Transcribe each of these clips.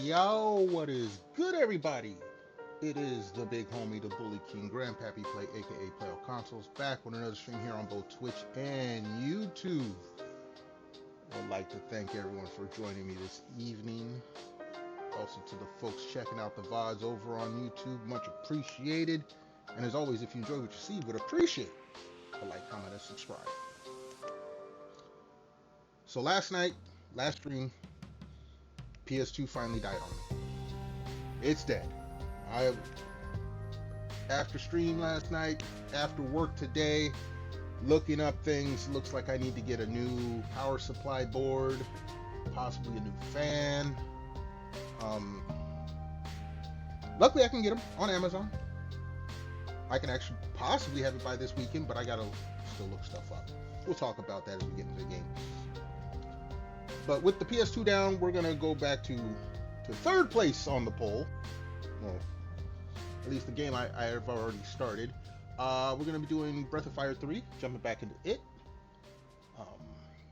Yo, what is good, everybody? It is the big homie, the Bully King, Grandpappy Play, aka Play All Consoles, back with another stream here on both Twitch and YouTube. I'd like to thank everyone for joining me this evening. Also to the folks checking out the VODs over on YouTube, much appreciated. And as always, if you enjoy what you see, would appreciate a like, comment, and subscribe. So last stream, PS2 finally died on me. It's dead. After stream last night, after work today, looking up things, looks like I need to get a new power supply board, possibly a new fan. Luckily I can get them on Amazon. I can actually possibly have it by this weekend, but I gotta still look stuff up. We'll talk about that as we get into the game. But with the PS2 down, we're gonna go back to third place on the poll. Well, at least the game I have already started. We're gonna be doing Breath of Fire 3, jumping back into it.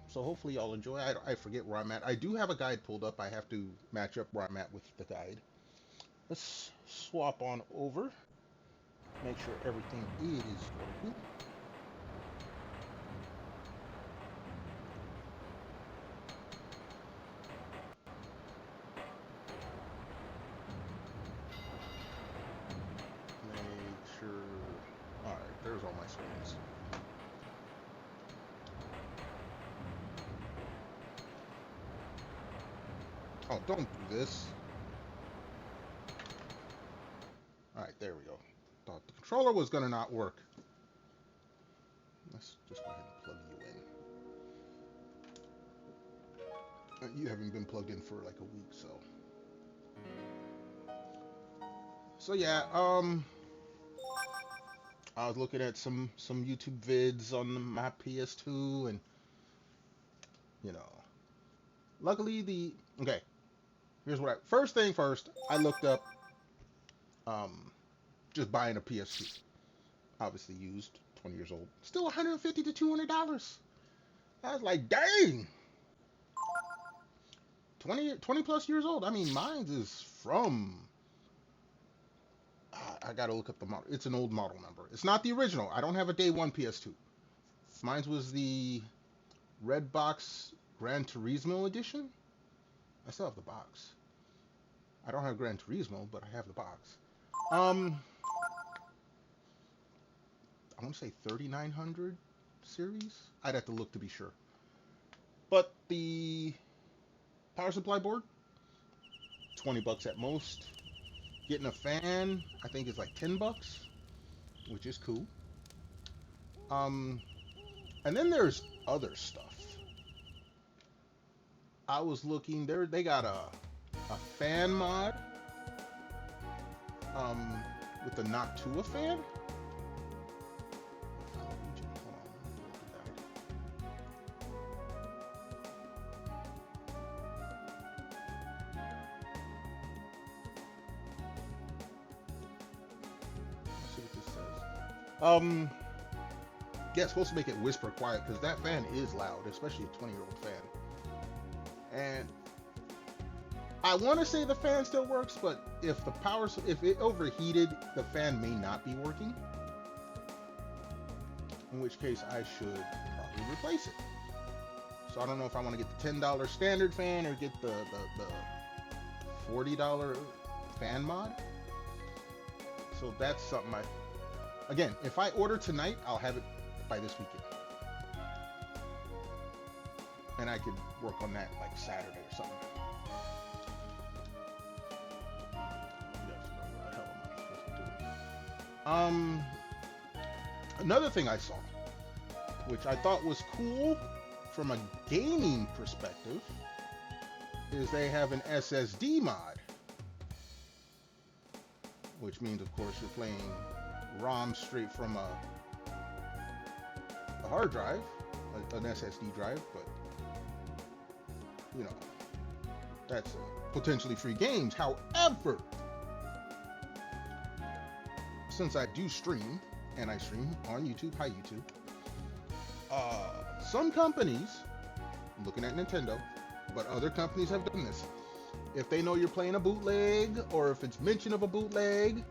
So hopefully y'all enjoy. I forget where I'm at. I do have a guide pulled up. I have to match up where I'm at with the guide. Let's swap on over. Make sure everything is working. Make sure. Alright, there's all my screens. Oh, don't do this. Alright, there we go. Thought the controller was gonna not work. Let's just go ahead and plug you in. You haven't been plugged in for like a week, so. So yeah, I was looking at some YouTube vids on my PS2, and you know, luckily okay. Here's what first thing first, I looked up just buying a PS2. Obviously used, 20 years old, still $150 to $200. I was like, dang, 20 plus years old. I mean, mine is from. I gotta look up the model. It's an old model number. It's not the original. I don't have a day one PS2. Mine was the red box Gran Turismo edition. I still have the box. I don't have Gran Turismo, but I have the box. I want to say 3900 series. I'd have to look to be sure. But the power supply board, $20 at most. Getting a fan, I think it's like $10, which is cool. And then there's other stuff. I was looking there. They got a fan mod with the Noctua fan. Yeah, it's supposed to make it whisper quiet because that fan is loud, especially a 20-year-old fan. And I want to say the fan still works, but if it overheated, the fan may not be working. In which case, I should probably replace it. So I don't know if I want to get the $10 standard fan or get the $40 fan mod. So that's something again, if I order tonight, I'll have it by this weekend. And I could work on that like Saturday or something. Another thing I saw, which I thought was cool from a gaming perspective, is they have an SSD mod. Which means, of course, you're playing ROM straight from a hard drive, an SSD drive, but you know, that's potentially free games. However, since I do stream, and I stream on YouTube, hi YouTube, some companies, I'm looking at Nintendo, but other companies have done this, If they know you're playing a bootleg, or if it's mention of a bootleg,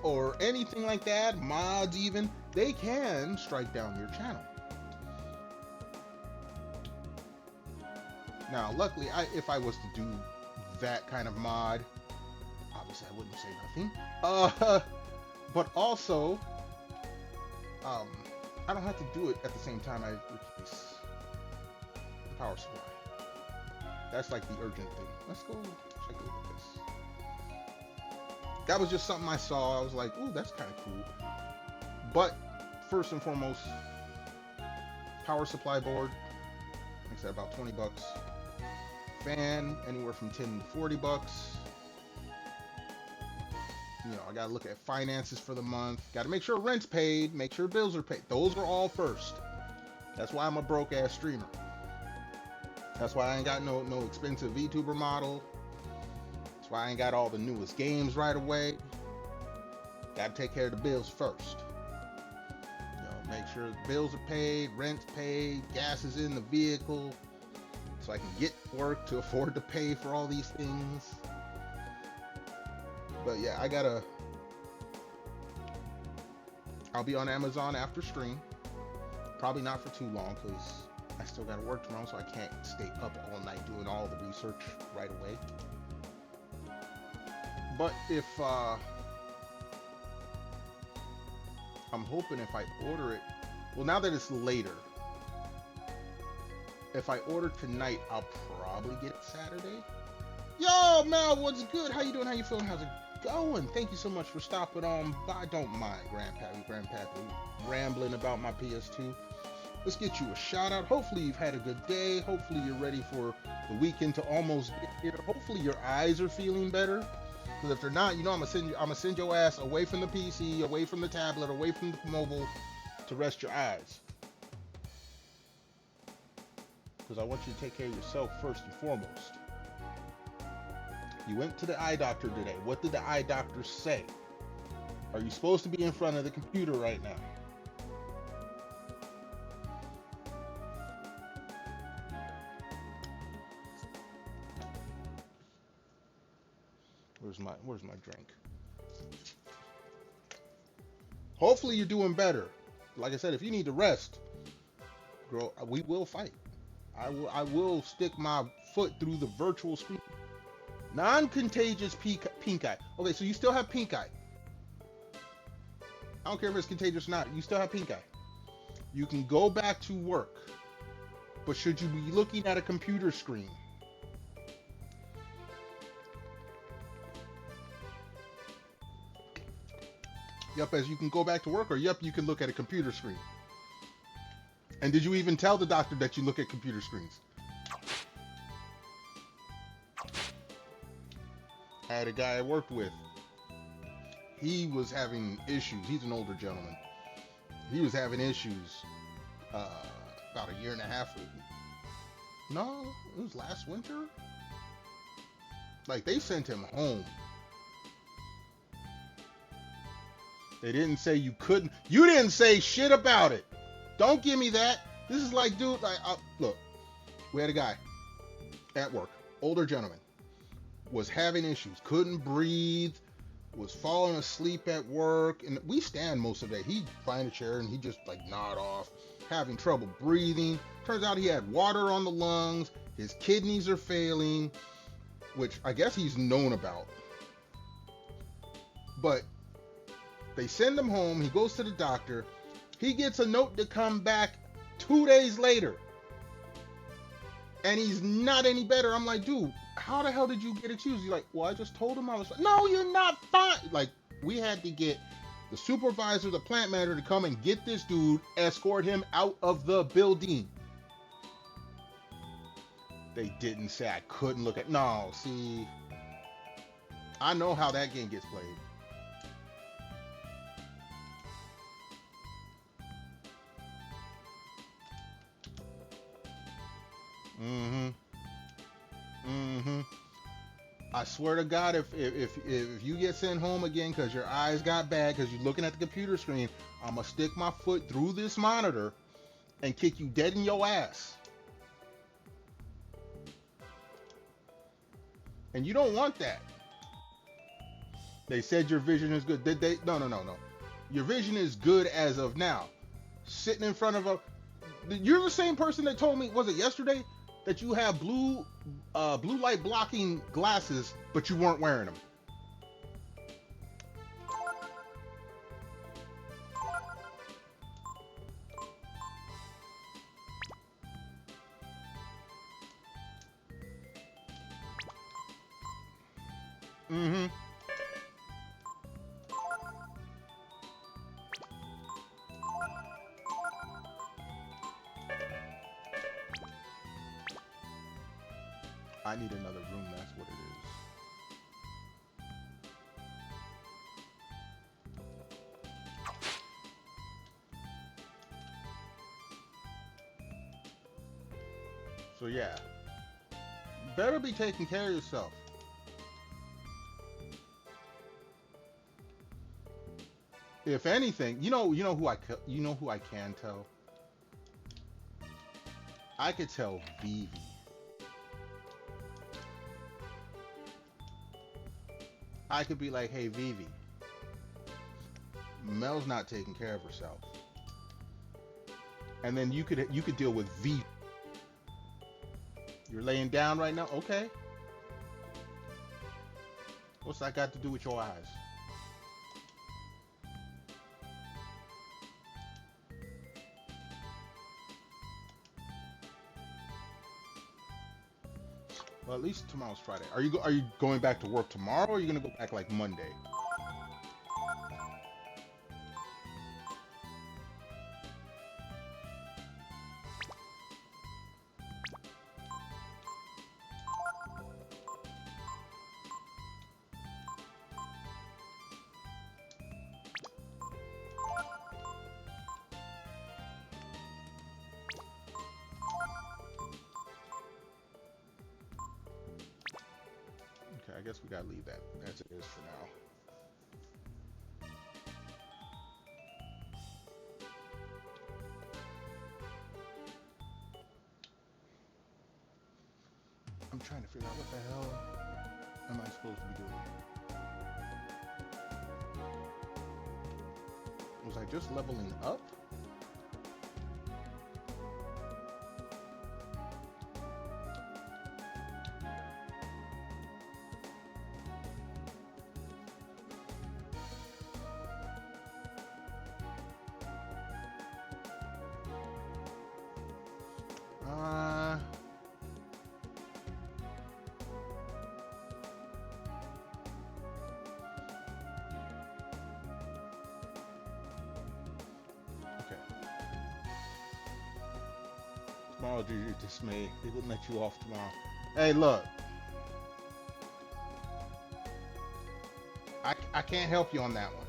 or anything like that, mods even, they can strike down your channel. Now, luckily, if I was to do that kind of mod, obviously I wouldn't say nothing. But also, I don't have to do it at the same time I replace the power supply. That's like the urgent thing. Let's go check a look at this. That was just something I saw. I was like, ooh, that's kind of cool. But first and foremost, power supply board, like I said, about 20 bucks. Fan, anywhere from 10 to 40 bucks. You know, I gotta look at finances for the month. Gotta make sure rent's paid, make sure bills are paid. Those are all first. That's why I'm a broke ass streamer. That's why I ain't got no expensive VTuber model. That's why I ain't got all the newest games right away. Gotta take care of the bills first. You know, make sure the bills are paid, rent's paid, gas is in the vehicle, so I can get work to afford to pay for all these things. But yeah, I'll be on Amazon after stream. Probably not for too long, because I still gotta work tomorrow, so I can't stay up all night doing all the research right away. But if I'm hoping if I order it, well, now that it's later, if I order tonight, I'll probably get it Saturday. Yo, Mel, what's good? How you doing? How you feeling? How's it going? Thank you so much for stopping on by. Don't mind, Grandpappy, rambling about my PS2. Let's get you a shout out. Hopefully you've had a good day. Hopefully you're ready for the weekend to almost get here. Hopefully your eyes are feeling better. Because if they're not, you know, I'm gonna send your ass away from the PC, away from the tablet, away from the mobile, to rest your eyes. Because I want you to take care of yourself first and foremost. You went to the eye doctor today. What did the eye doctor say? Are you supposed to be in front of the computer right now? Where's my drink? Hopefully you're doing better. Like I said, if you need to rest, girl, we will fight. I will stick my foot through the virtual screen. Non-contagious pink eye. Okay, so you still have pink eye. I don't care if it's contagious or not. You still have pink eye. You can go back to work. But should you be looking at a computer screen? Yup, as you can go back to work, or yup, you can look at a computer screen. And did you even tell the doctor that you look at computer screens? I had a guy I worked with. He was having issues. He's an older gentleman. He was having issues about a year and a half ago. No, it was last winter. Like, they sent him home. They didn't say you couldn't. You didn't say shit about it. Don't give me that. This is like, dude, look, we had a guy at work, older gentleman, was having issues, couldn't breathe, was falling asleep at work, and we stand most of the day. He'd find a chair and he'd just like nod off, having trouble breathing. Turns out he had water on the lungs, his kidneys are failing, which I guess he's known about. But they send him home, he goes to the doctor, he gets a note to come back 2 days later. And he's not any better. I'm like, dude, how the hell did you get excused? He's like, well, I just told him I was fine. No, you're not fine. Like, we had to get the supervisor, the plant manager to come and get this dude, escort him out of the building. They didn't say I couldn't look at. No, see, I know how that game gets played. I swear to God, if you get sent home again because your eyes got bad because you're looking at the computer screen, I'm gonna stick my foot through this monitor and kick you dead in your ass. And you don't want that. They said your vision is good. Did they? No, no, no, no. Your vision is good as of now. Sitting in front of a, you're the same person that told me, was it yesterday, that you have blue light blocking glasses, but you weren't wearing them. Mm-hmm. I need another room, that's what it is. So yeah. Better be taking care of yourself. If anything, you know who I can tell? I could tell Vivi. I could be like, hey Vivi, Mel's not taking care of herself. And then you could deal with Vivi. You're laying down right now? Okay. What's that got to do with your eyes? Well, at least tomorrow's Friday. Are you going back to work tomorrow, or are you gonna go back like Monday? Okay, I guess we gotta leave that as it is for now. I'm trying to figure out what the hell am I supposed to be doing. Was I just leveling up? Tomorrow, due to dismay, they wouldn't let you off tomorrow. Hey, look. I can't help you on that one.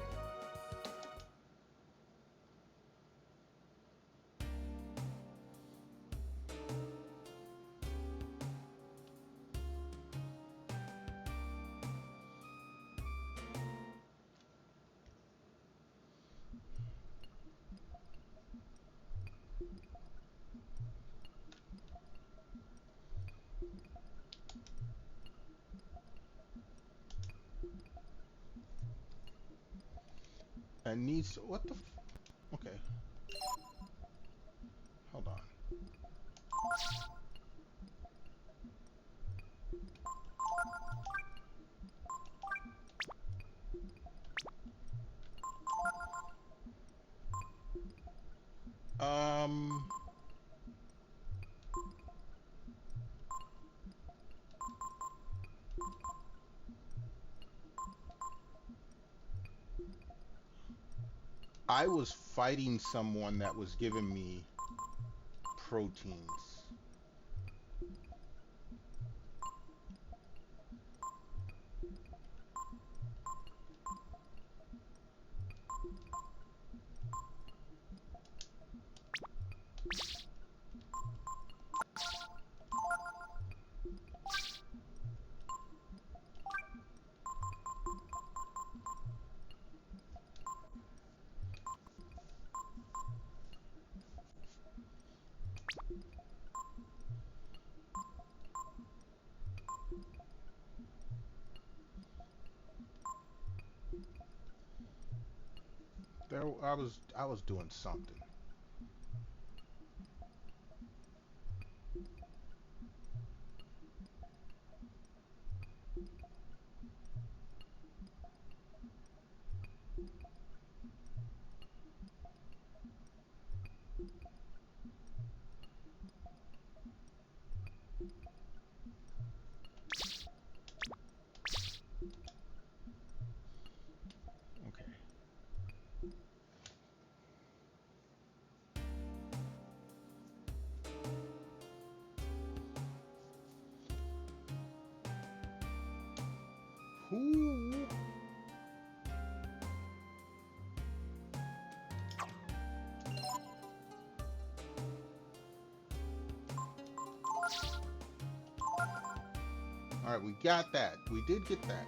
I need so what the okay. Hold on. I was fighting someone that was giving me proteins. I was doing something. Okay. Who? All right, we got that. We did get that.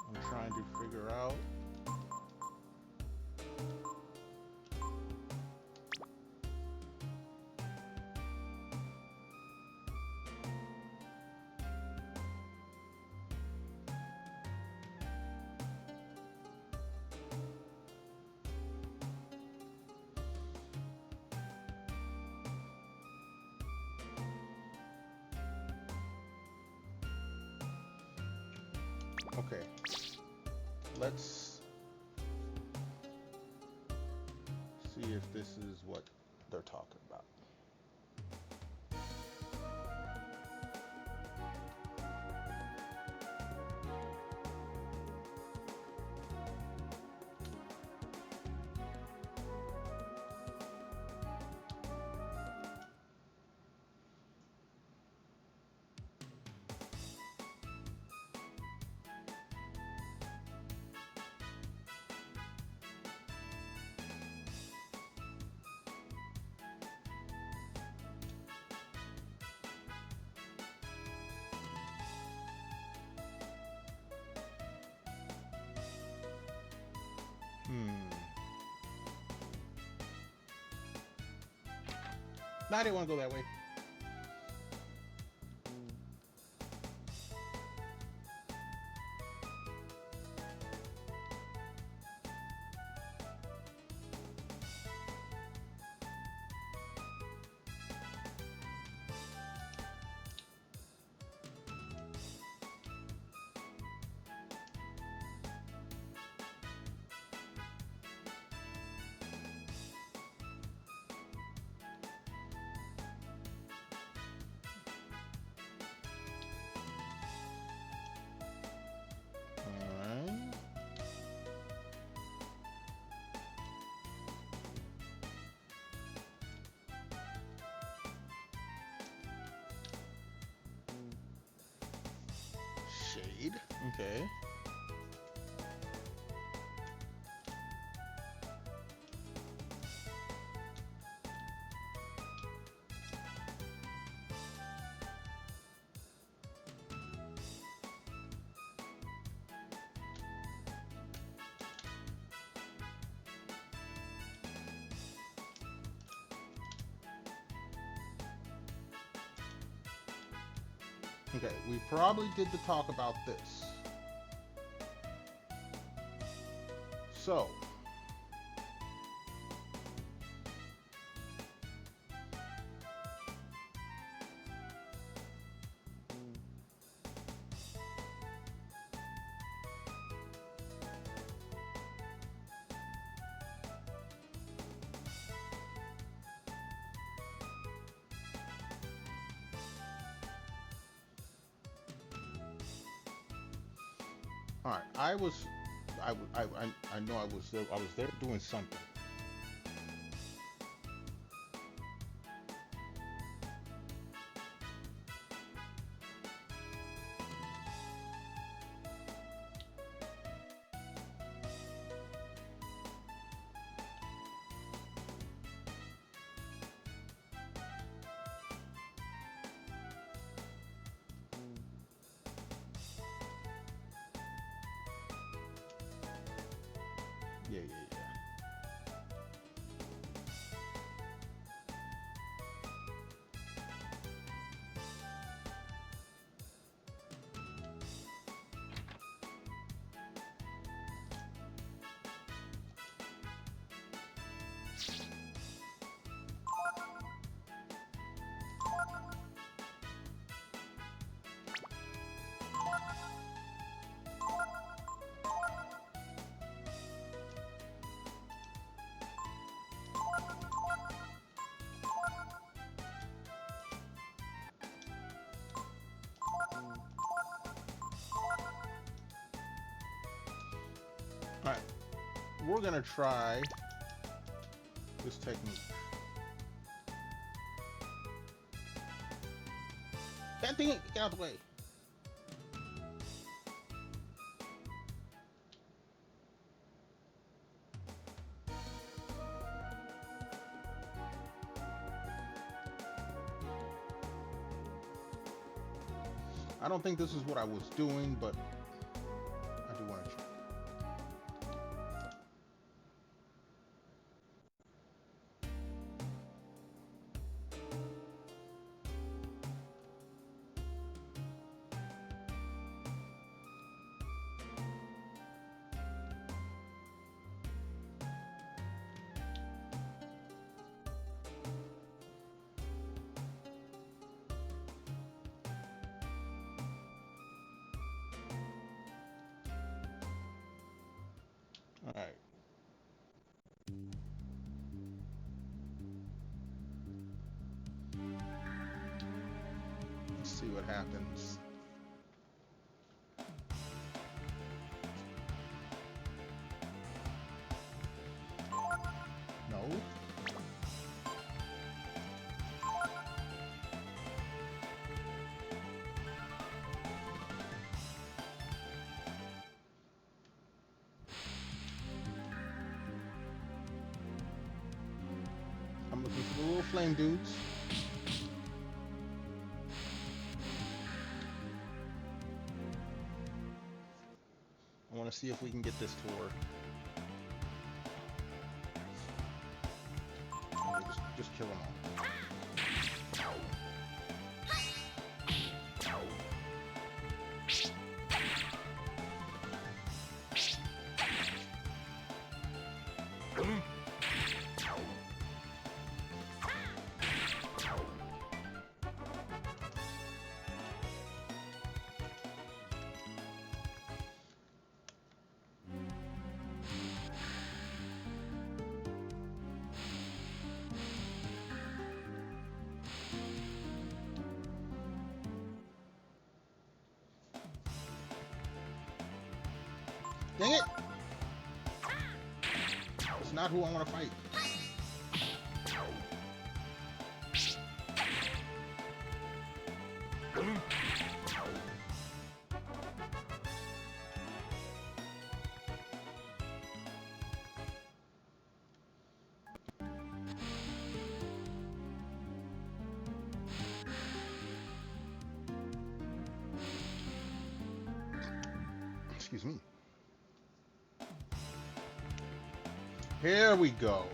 I'm trying to figure out. Okay, let's see if this is what they're talking about. No, I didn't want to go that way. All right. Shade. Okay. Okay, we probably did the talk about this. So, all right, I know I was there doing something. Yeah. All right, we're gonna try this technique. God dang it, get out of the way. I don't think this is what I was doing, but I do want to try. All right. Let's see what happens. No. I'm looking for the little flame dudes. I want to see if we can get this to work. Okay, just kill them all. Dang it! It's not who I want to fight. Excuse me. Here we go.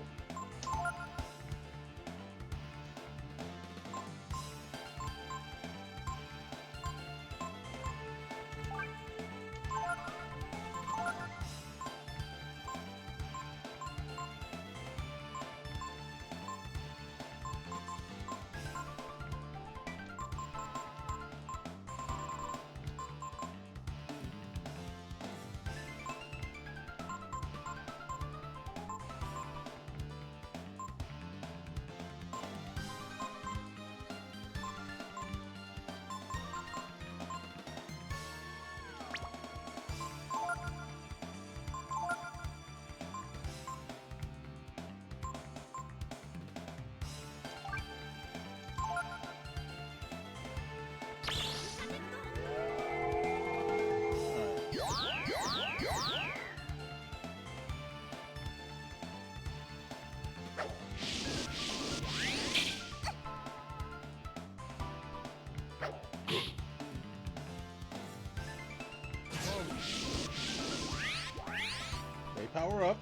They power up.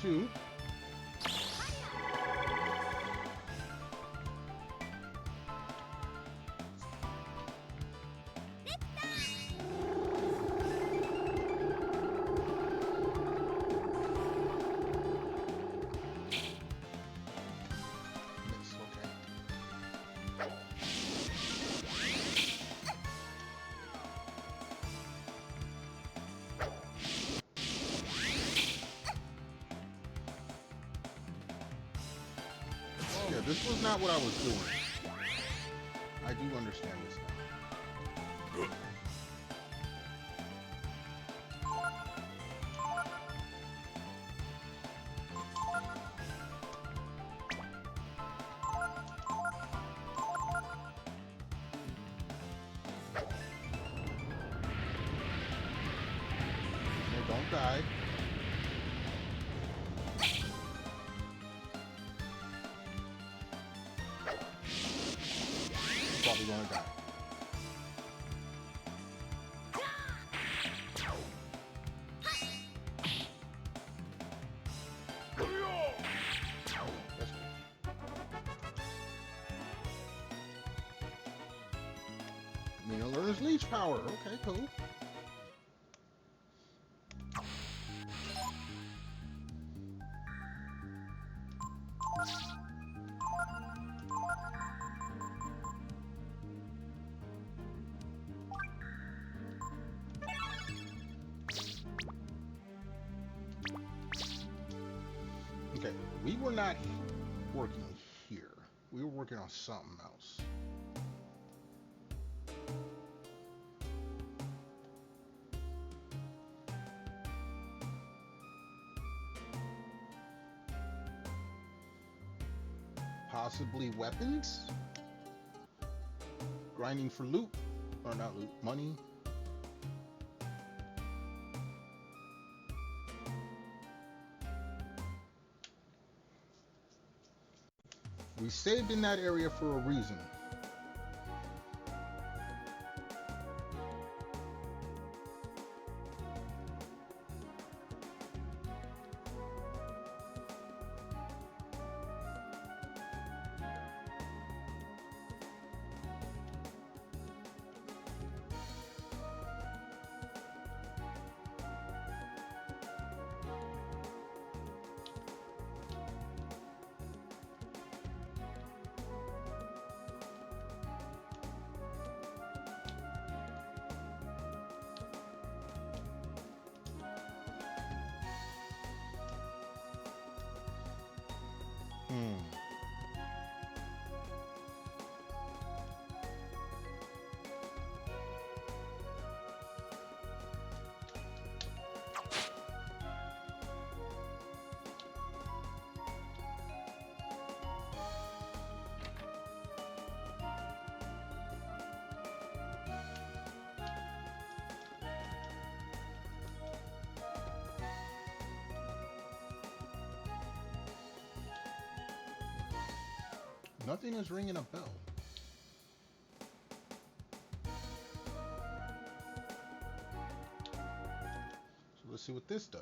2. Yeah, this was not what I was doing. I do understand this now. Okay, don't die. Probably gonna die. That's cool. Mina learns leech power. Okay, cool. Okay, we were not working here. We were working on something else. Possibly weapons? Grinding for loot? Or not loot, money? We saved in that area for a reason. Nothing is ringing a bell. So let's see what this does.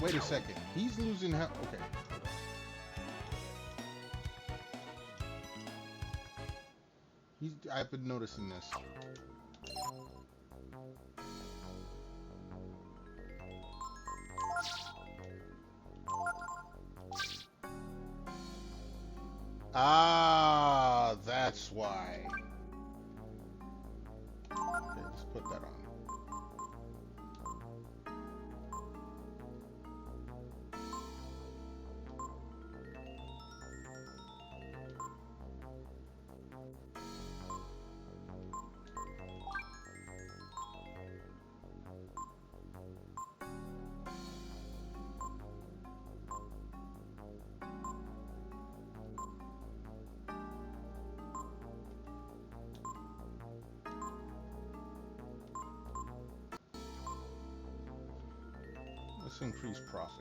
Wait a second. He's losing health. Okay. I've been noticing this. Ah, that's why. Okay, let's put that on. Let's increase profits.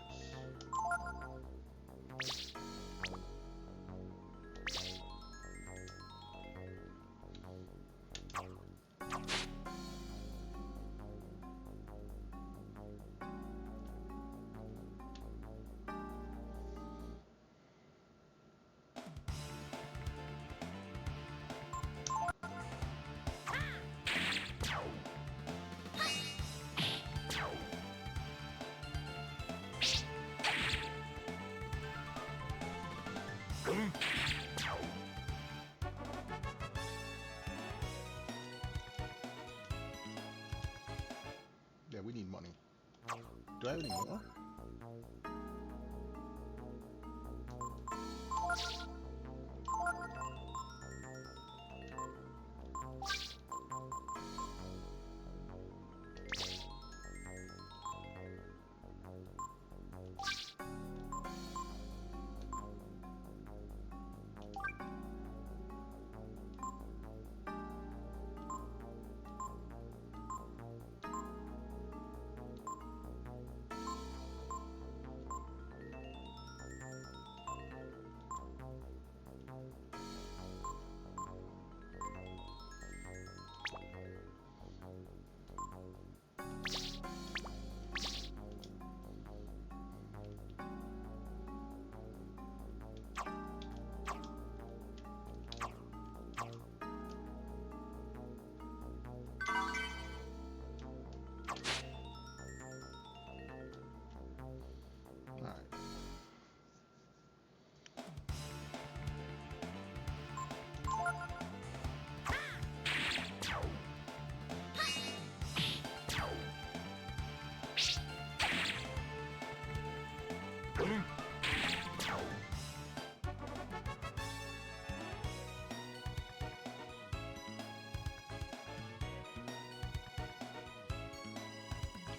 Yeah, we need money. Do I have any more?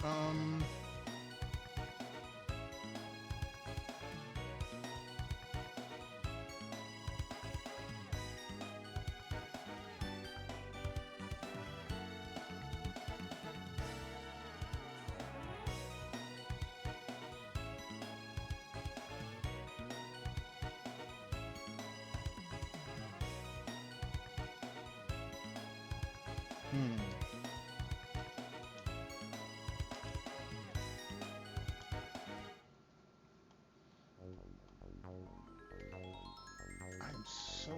Um, I'm so...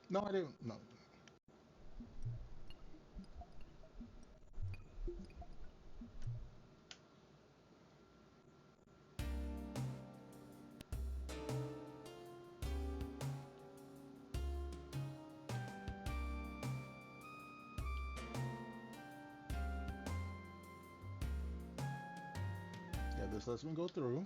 No, I didn't. No. Yeah, this lets me go through.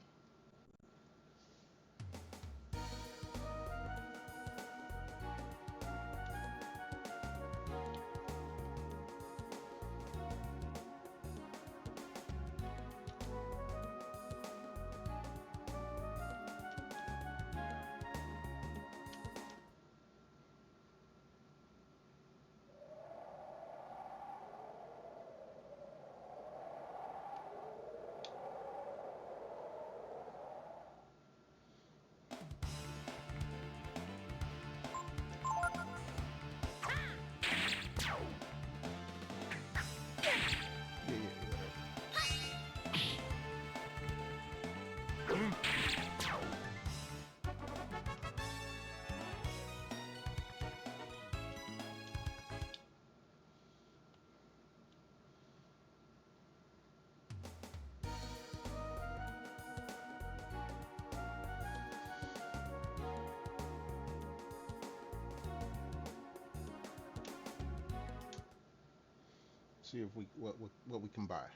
See if what we can buy.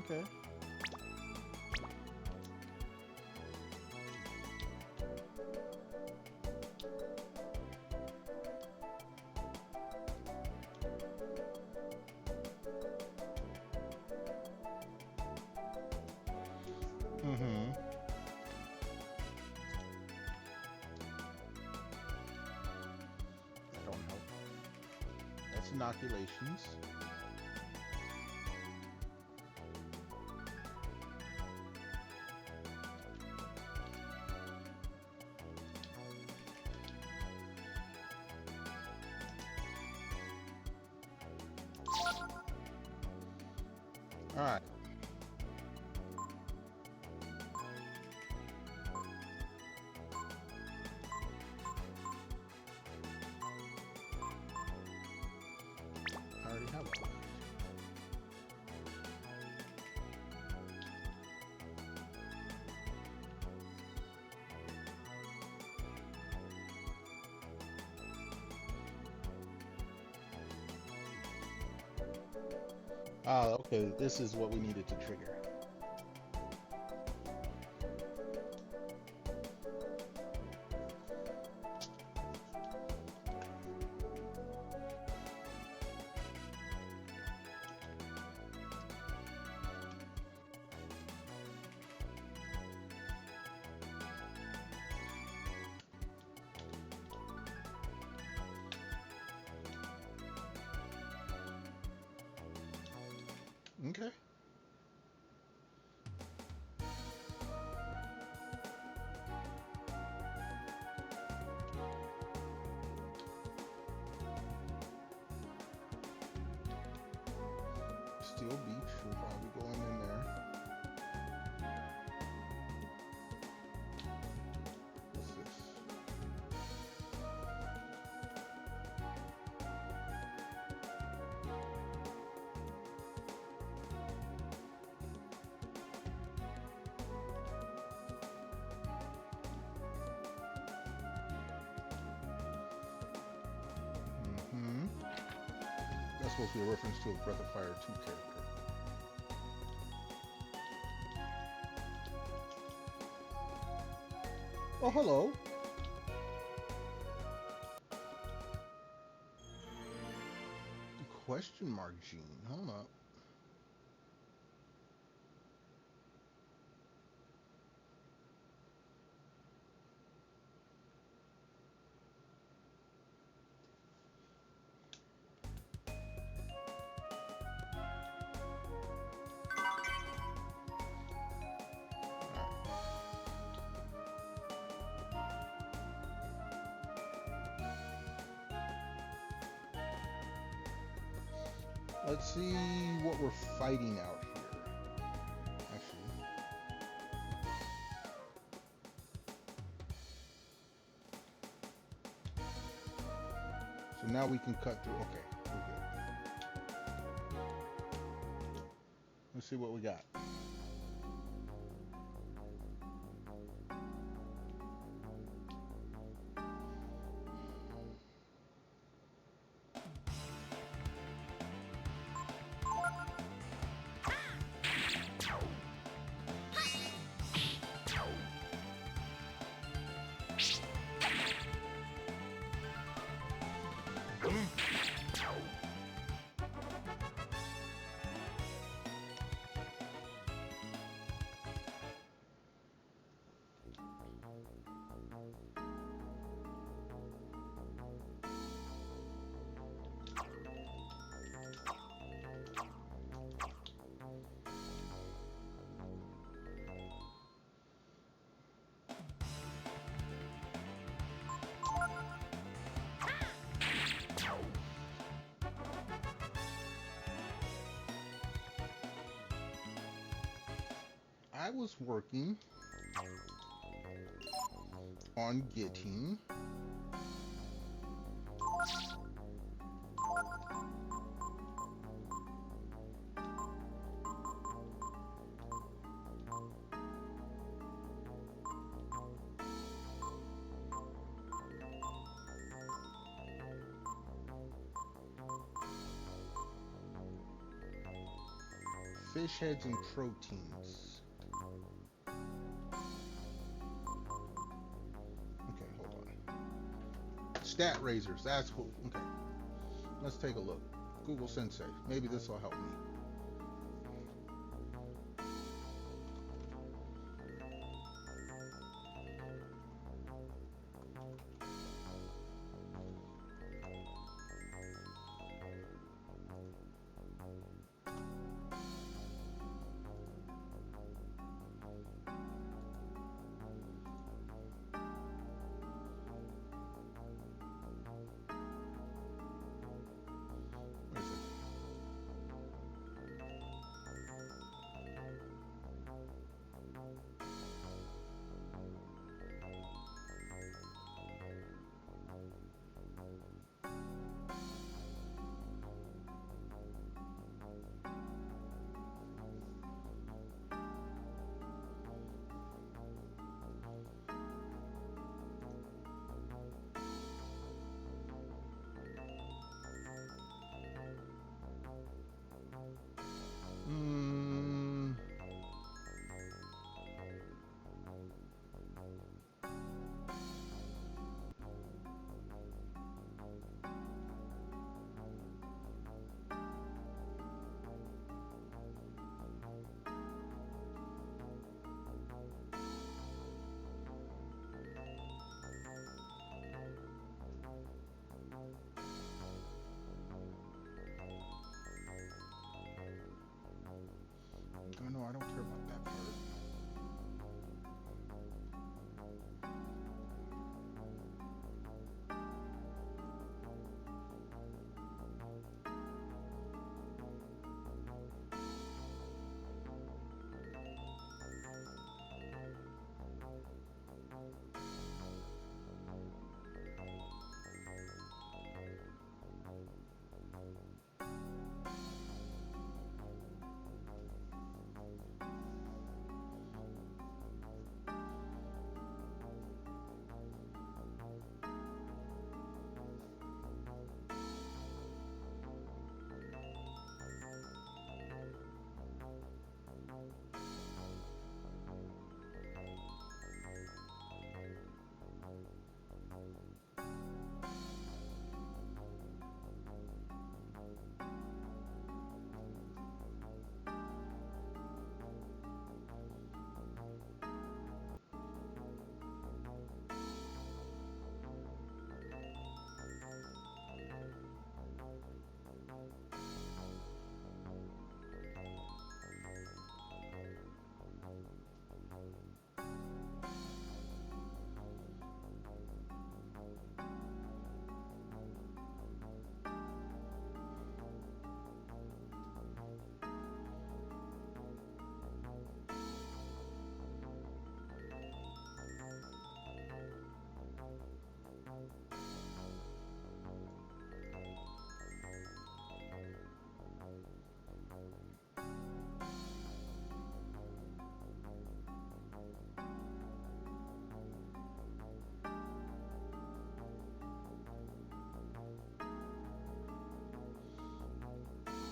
Okay. Mm-hmm. That don't help. That's inoculations. All right. I already have it. Ah, okay. This is what we needed to trigger. Okay. Steel Beach will probably go in there. What's this? Mm-hmm. That's supposed to be a reference to a Breath of Fire 2 character. Oh, hello. Question mark Gene. Hold up. Let's see what we're fighting out here. Actually. So now we can cut through. Okay, we're good. Let's see what we got. I was working on getting fish heads and proteins. Okay, hold on. Stat raisers, that's cool. Okay, let's take a look. Google Sensei, maybe this will help me. Oh no, I don't care about that part.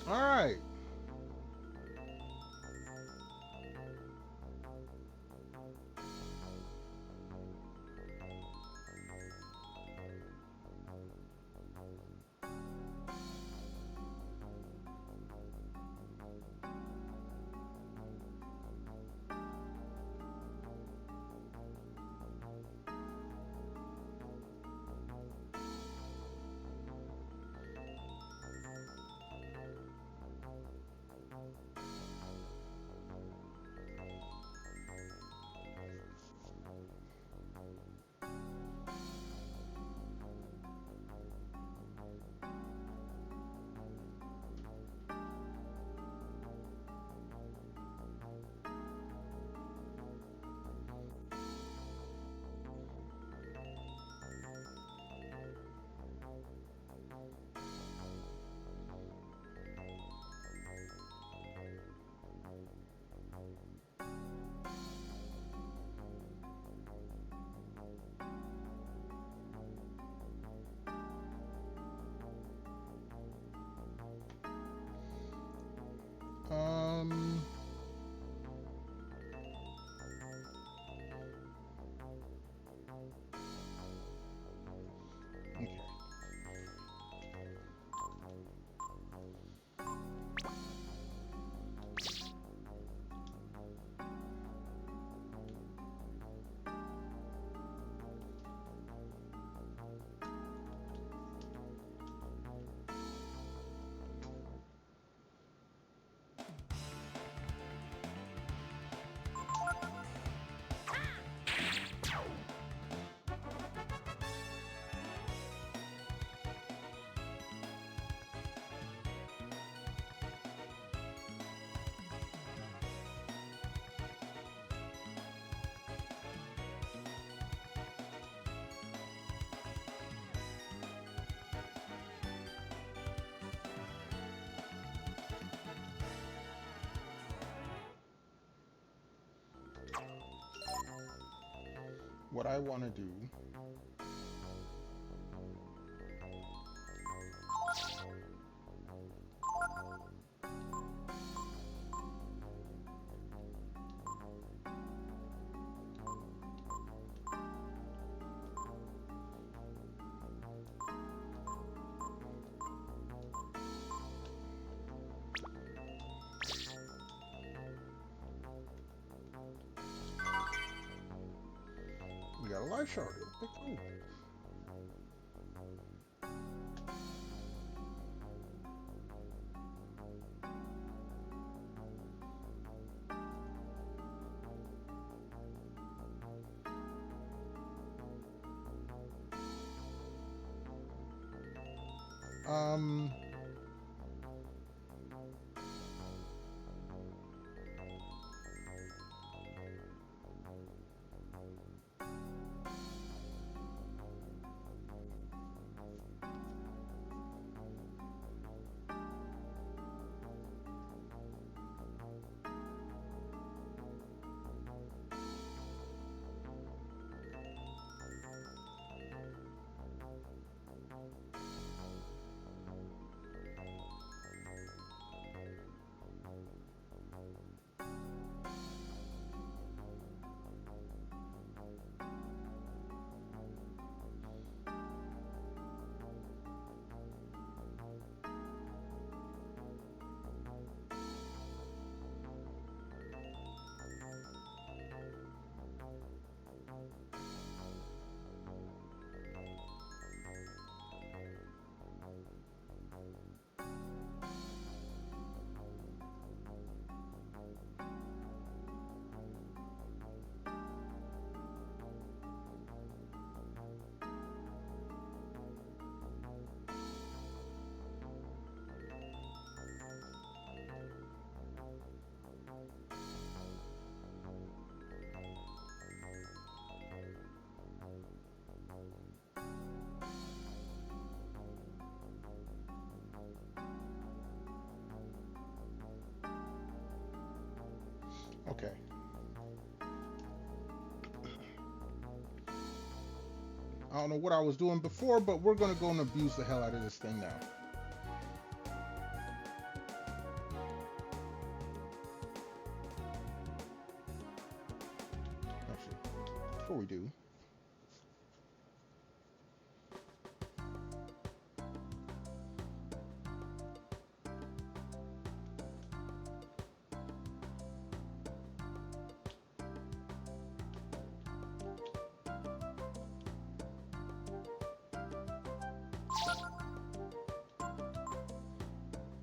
All right. what I want to do we got a life shard. Okay, cool. Um, okay. I don't know what I was doing before, but we're gonna go and abuse the hell out of this thing now. Actually, before we do,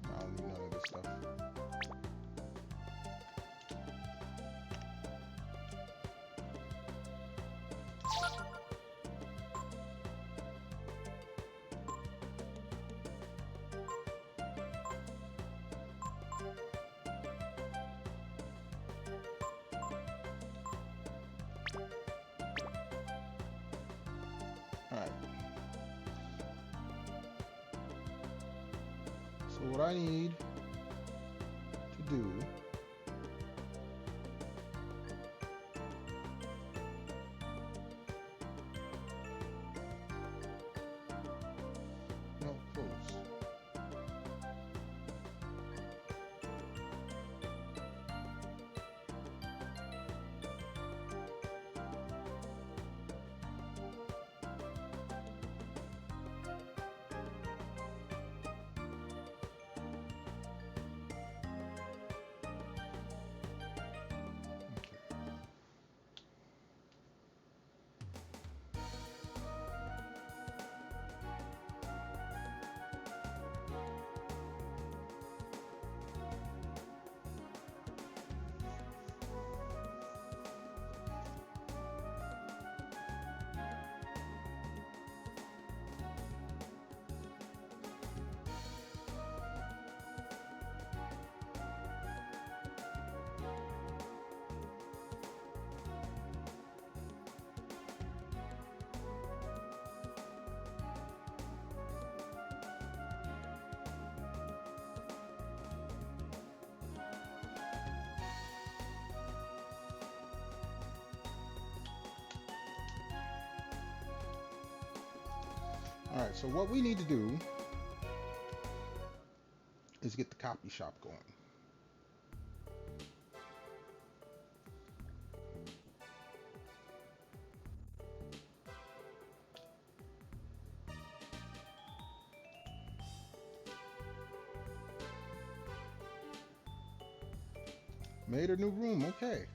I don't need none of this stuff. All right. So what I need to do no close. All right, so what we need to do is get the copy shop going. Made a new room, okay.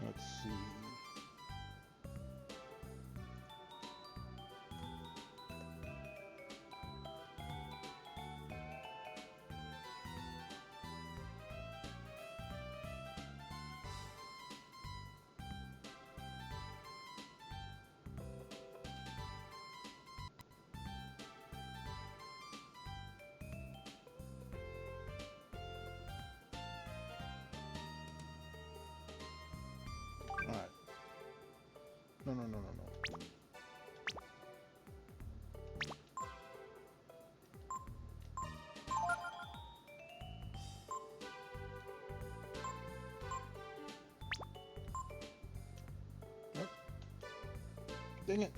Let's see. All right. No, no, no, no, no. Nope. Dang it.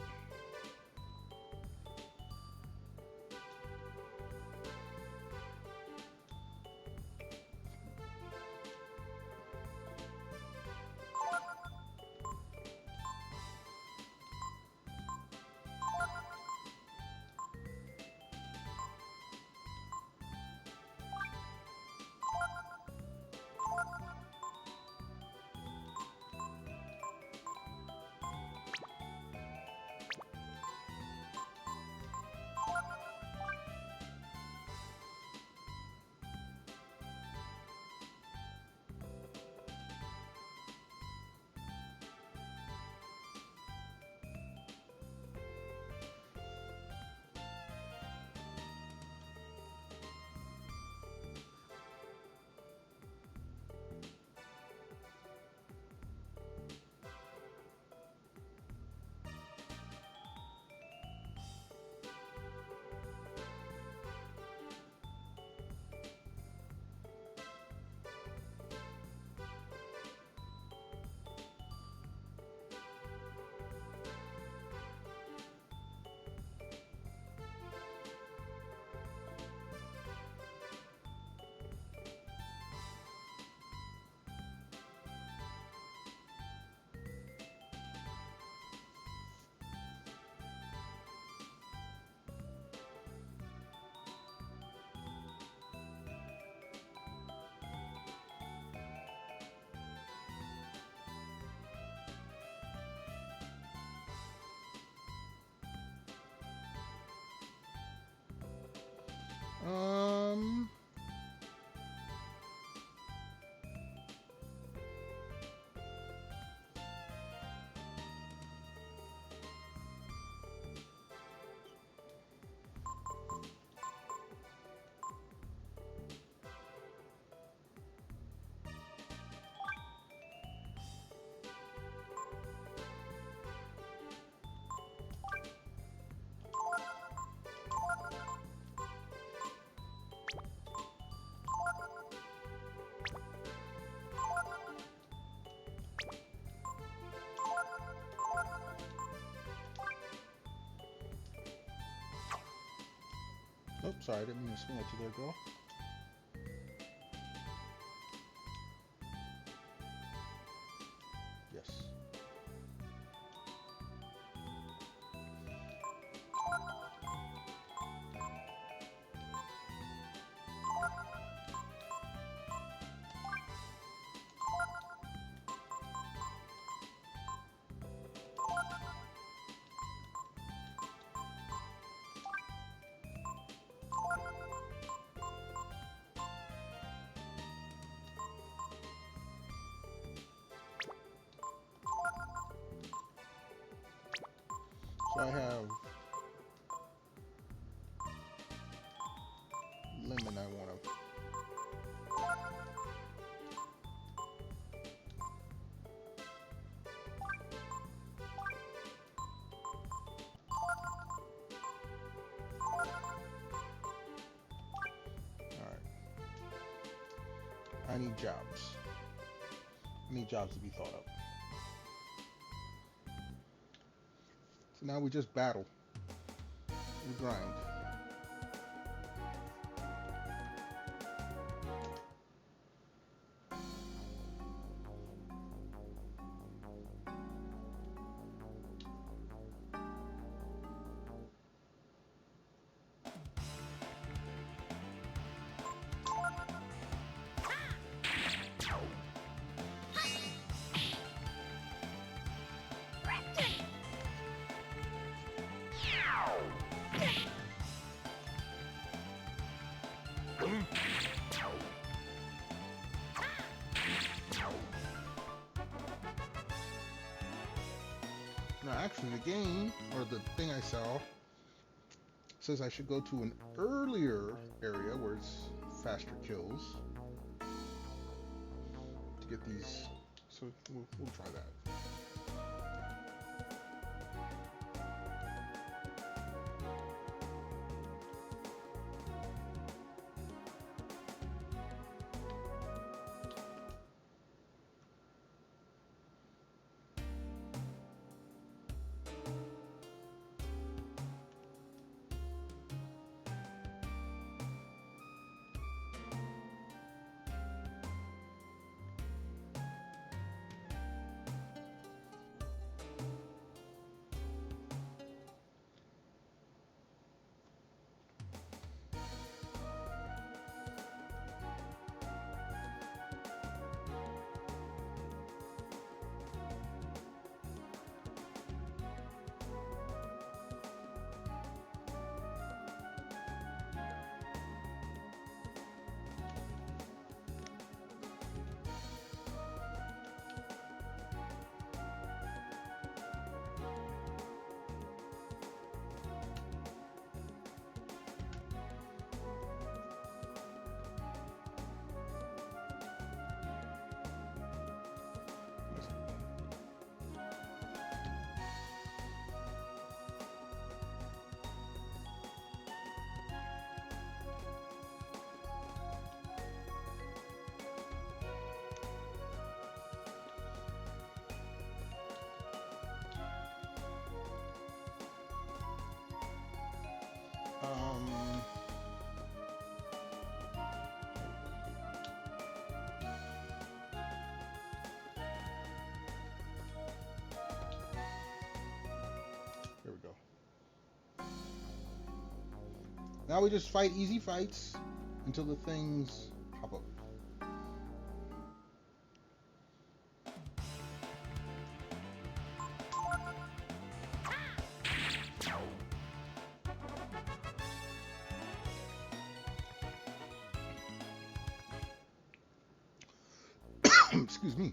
Um, Oh, sorry, I didn't mean to swing at you there, girl. Yes. So I have lemon I want to. Alright. I need jobs. I need jobs to be thought up. So now we just battle. We grind. Now, actually, the game, or the thing I saw, says I should go to an earlier area where it's faster kills to get these. So we'll try that. There we go. Now we just fight easy fights until the things pop up. Excuse me.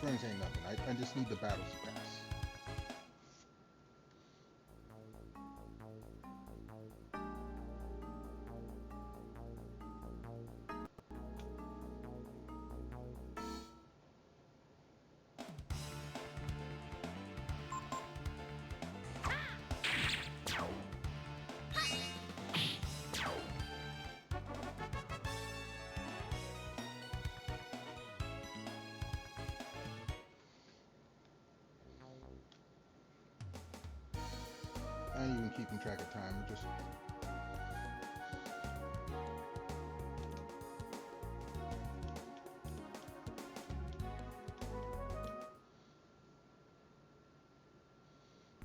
experience ain't nothing. I just need the battles to pass. I ain't even keeping track of time. Just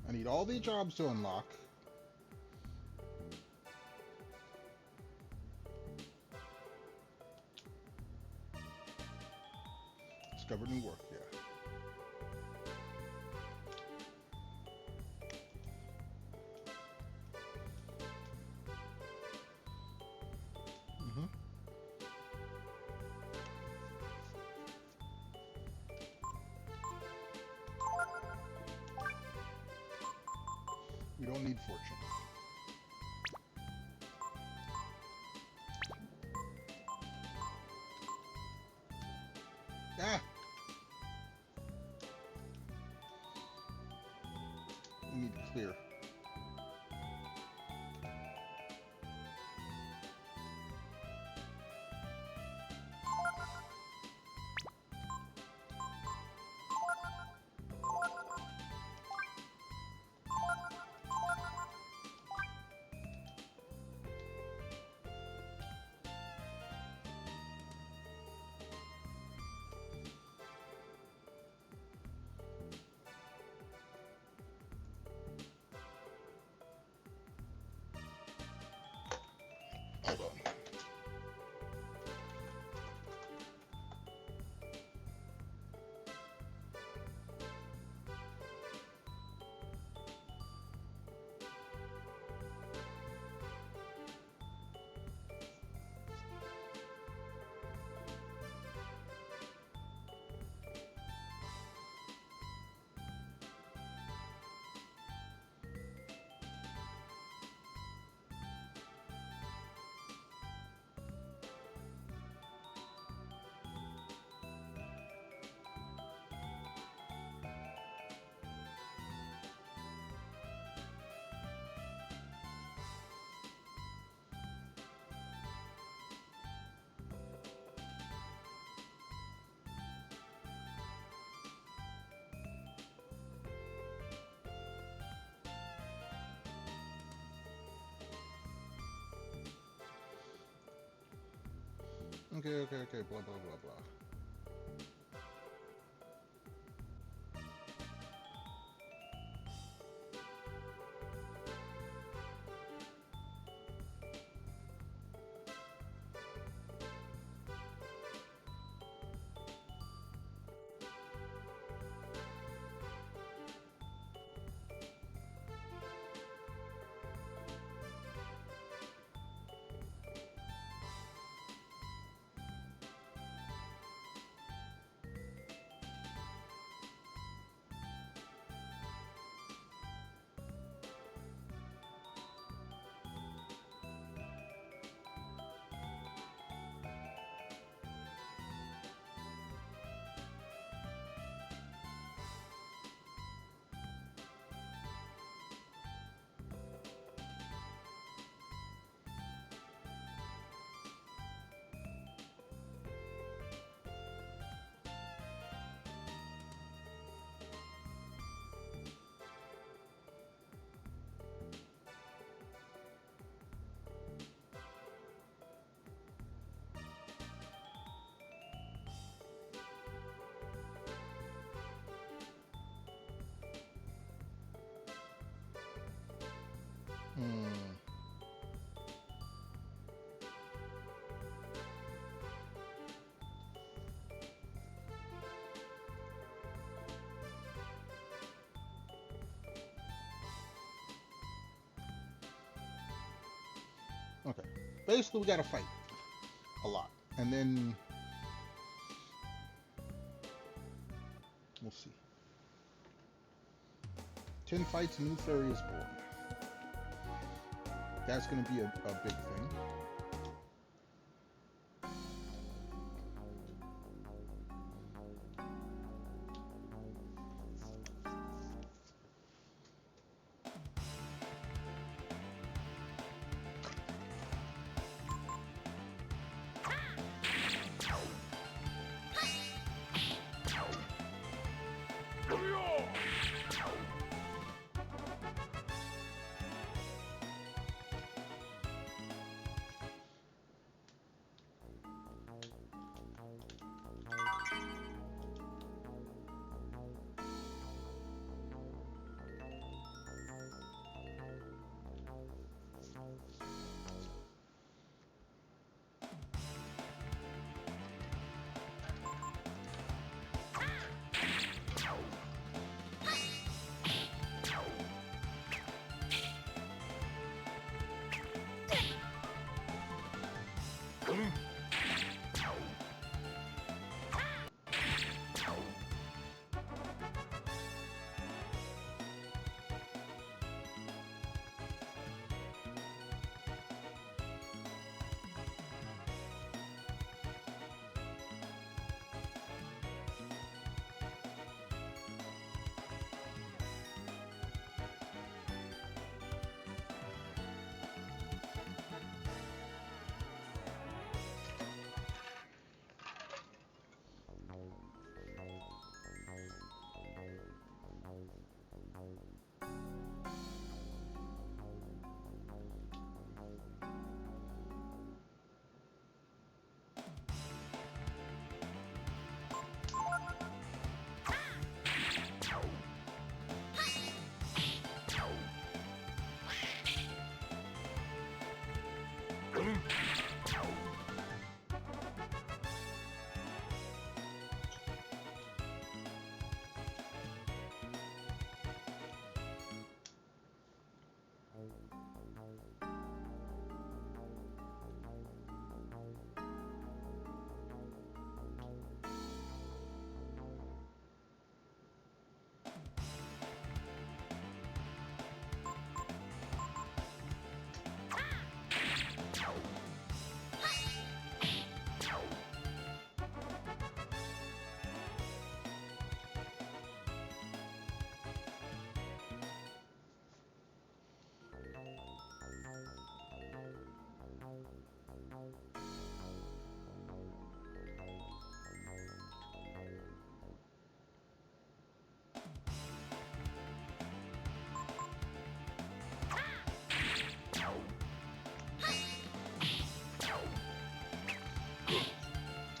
I need all the jobs to unlock. Discovered new work, yeah. We don't need fortune. Ah! We need to clear. Hold on. Okay, blah, blah, blah, blah. Okay. Basically, we gotta fight a lot. And then 10 fights, a new fairy is born. That's going to be a big thing.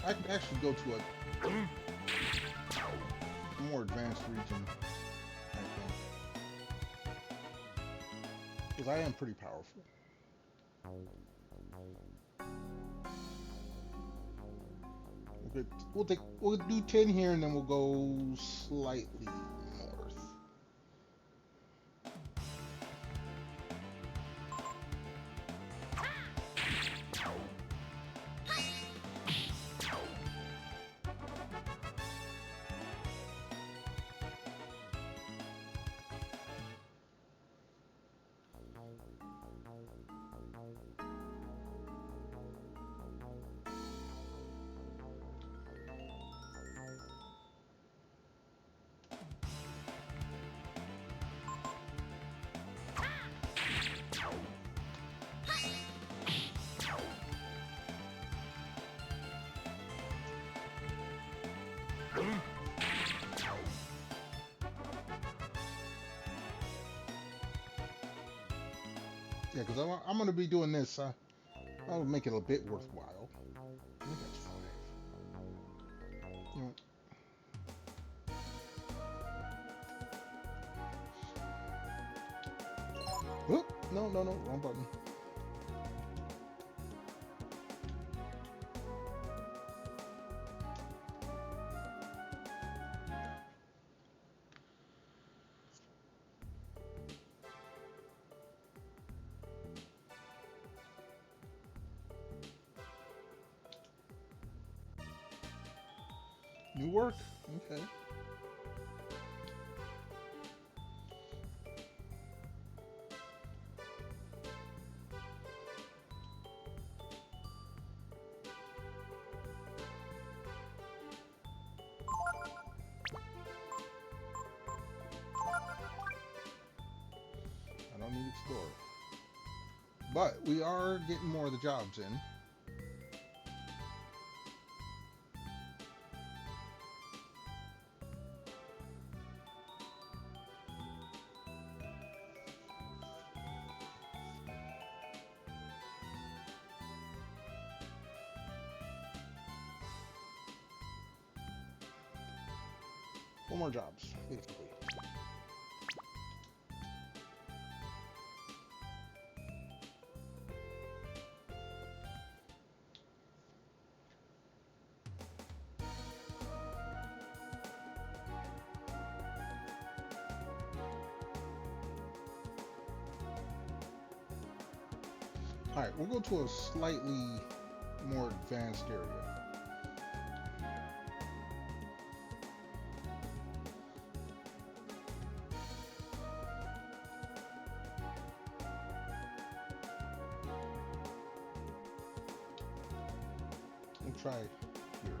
I could actually go to a more advanced region, I think. Because I am pretty powerful. We'll do 10 here and then we'll go slightly north. Yeah, because I'm going to be doing this. I'll make it a bit worthwhile. I think that's 5. You know, whoop, no, wrong button. New work? Okay. don't need Explorer. But we are getting more of the jobs in. Four more jobs, basically. Alright, we'll go to a slightly more advanced area. We'll try here.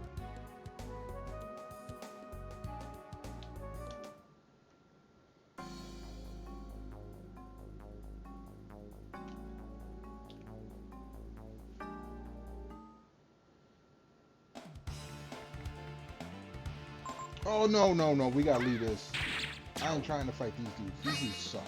Oh, no, no, no. We gotta leave this. I ain't trying to fight these dudes. These dudes suck.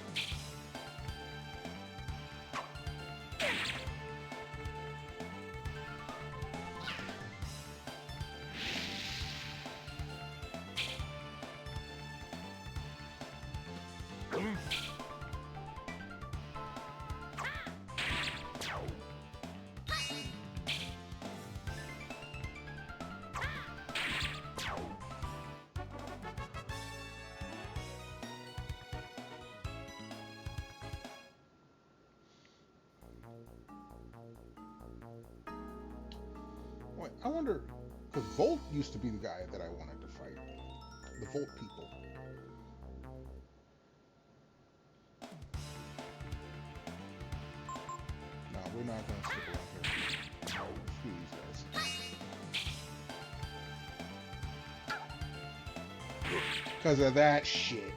Wait, I wonder, because Volt used to be the guy that I wanted to fight. The Volt people. No, we're not going to stick around here. No, screw these guys. Because of that shit.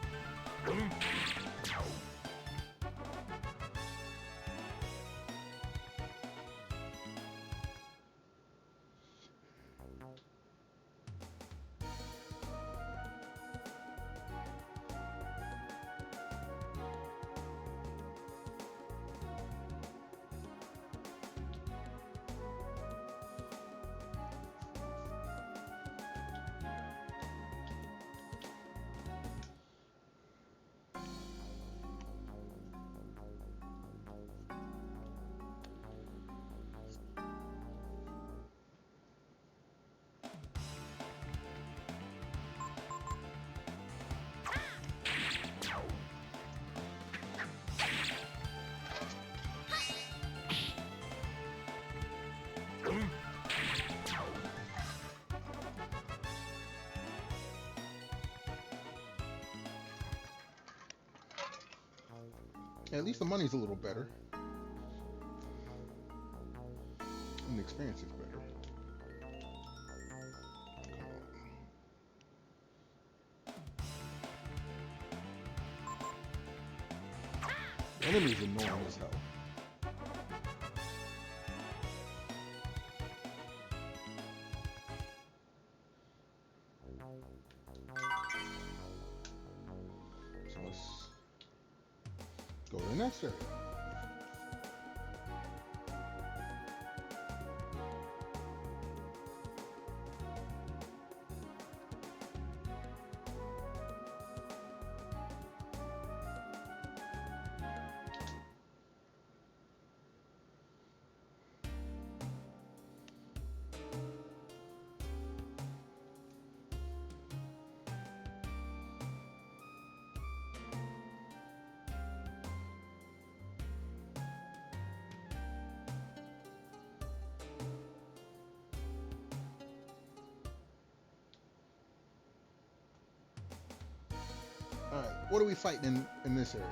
At least the money's a little better. And the experience is better. The enemy's annoying as hell. So let's go to the next area. Alright, what are we fighting in this area?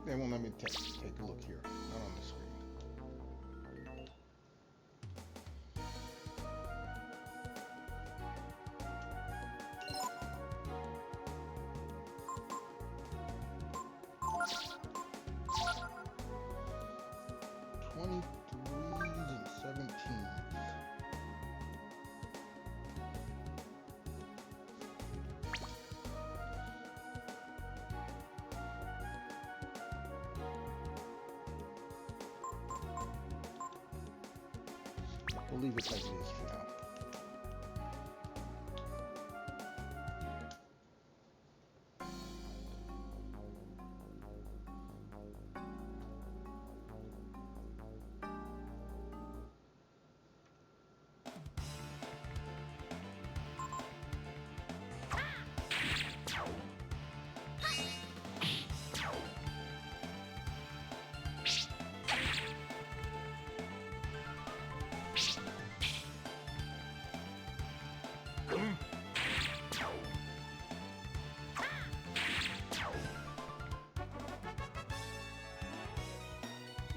They won't let me take a look here. Not on the screen. We'll leave it like it is for now.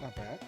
Not bad.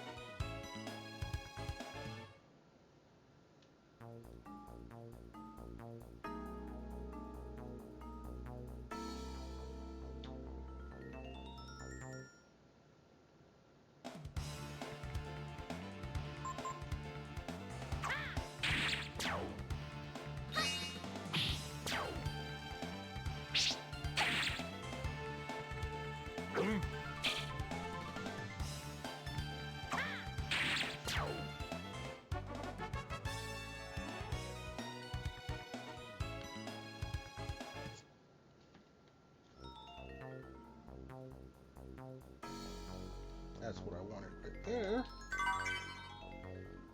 That's what I wanted right there.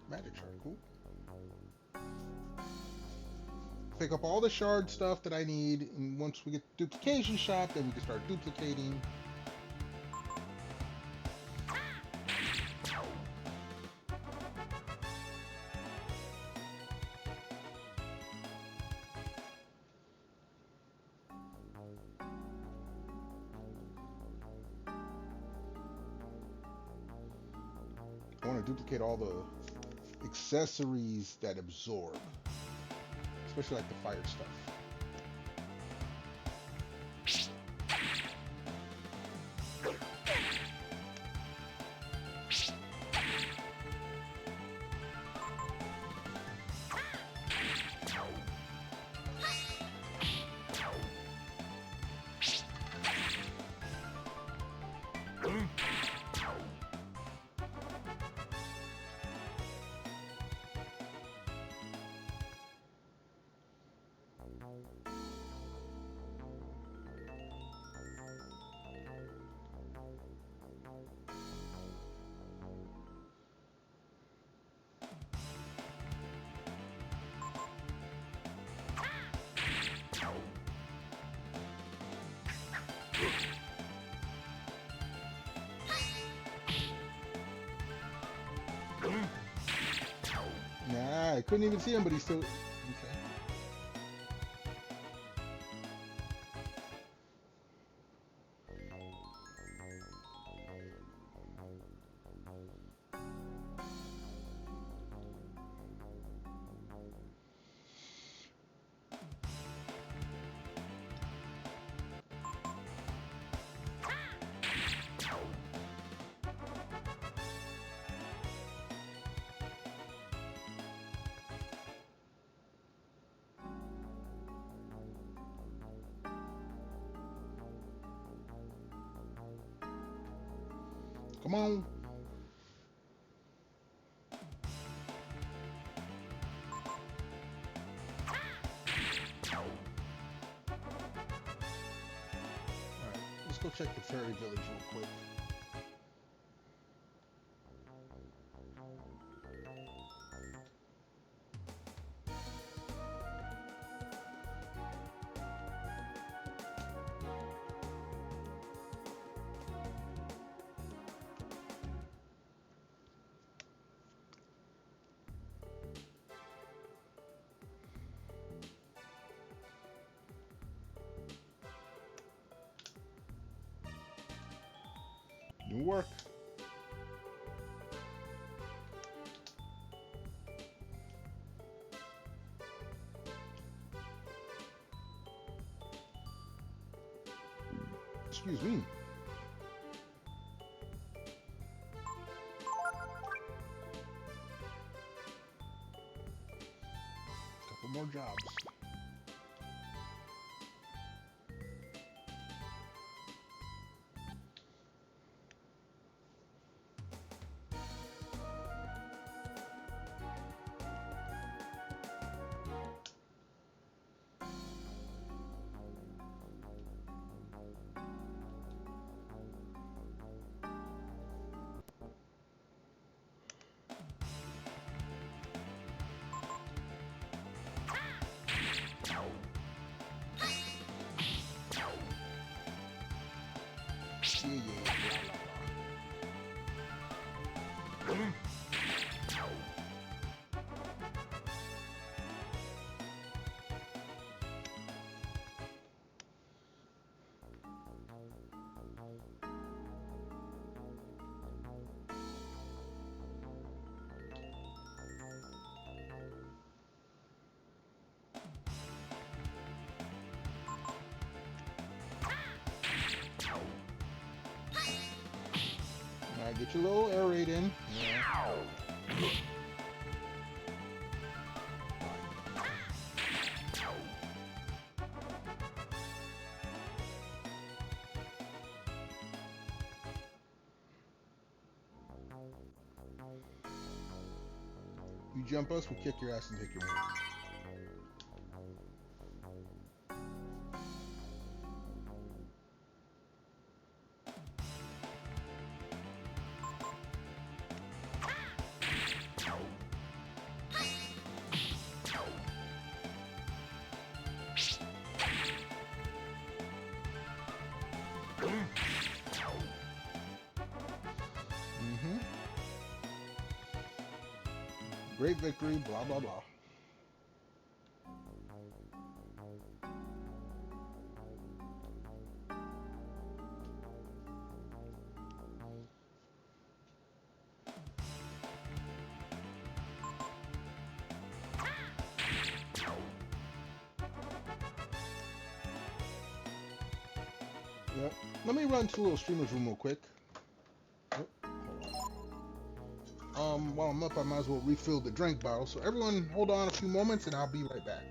Magic shard, cool. Pick up all the shard stuff that I need, and once we get the duplication shot, then we can start duplicating. I want to duplicate all the accessories that absorb, especially like the fire stuff. Nah, I couldn't even see him, but he's still... Okay. Come on. Alright, let's go check the fairy village real quick. New work. Excuse me. Couple more jobs. Alright, get your little air raid in. Yeah. You jump us, we'll kick your ass and take your money. Great victory, blah, blah, blah. Yep. Let me run to a little streamer's room real quick. While I'm up, I might as well refill the drink bottle. So everyone, hold on a few moments, and I'll be right back.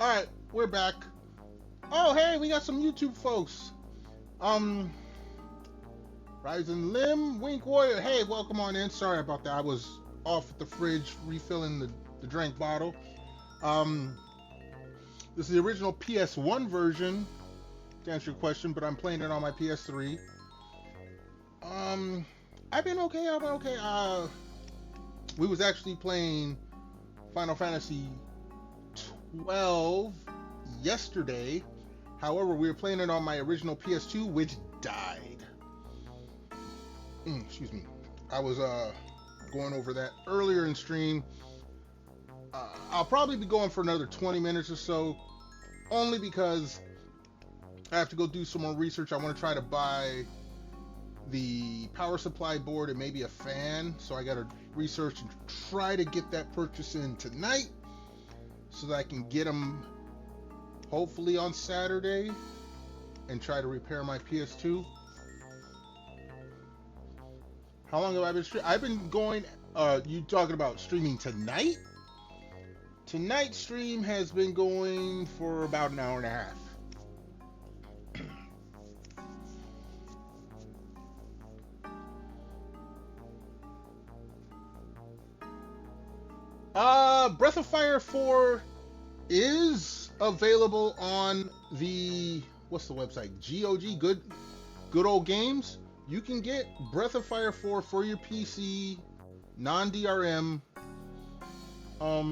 Alright, we're back. Oh, hey, we got some YouTube folks. Rising Limb, Wink Warrior. Hey, welcome on in. Sorry about that. I was off at the fridge refilling the drink bottle. This is the original PS1 version, to answer your question, but I'm playing it on my PS3. I've been okay. We was actually playing Final Fantasy 12 yesterday. However, we were playing it on my original PS2, which died. Excuse me. I was going over that earlier in stream. I'll probably be going for another 20 minutes or so, only because I have to go do some more research. I want to try to buy the power supply board and maybe a fan, so I got to research and try to get that purchase in tonight so that I can get them hopefully on Saturday and try to repair my PS2. How long have I been streaming? I've been going, you talking about streaming tonight? Tonight's stream has been going for about an hour and a half. Breath of Fire 4 is available on the, what's the website? GOG, Good Old Games. You can get Breath of Fire 4 for your PC, non-DRM. The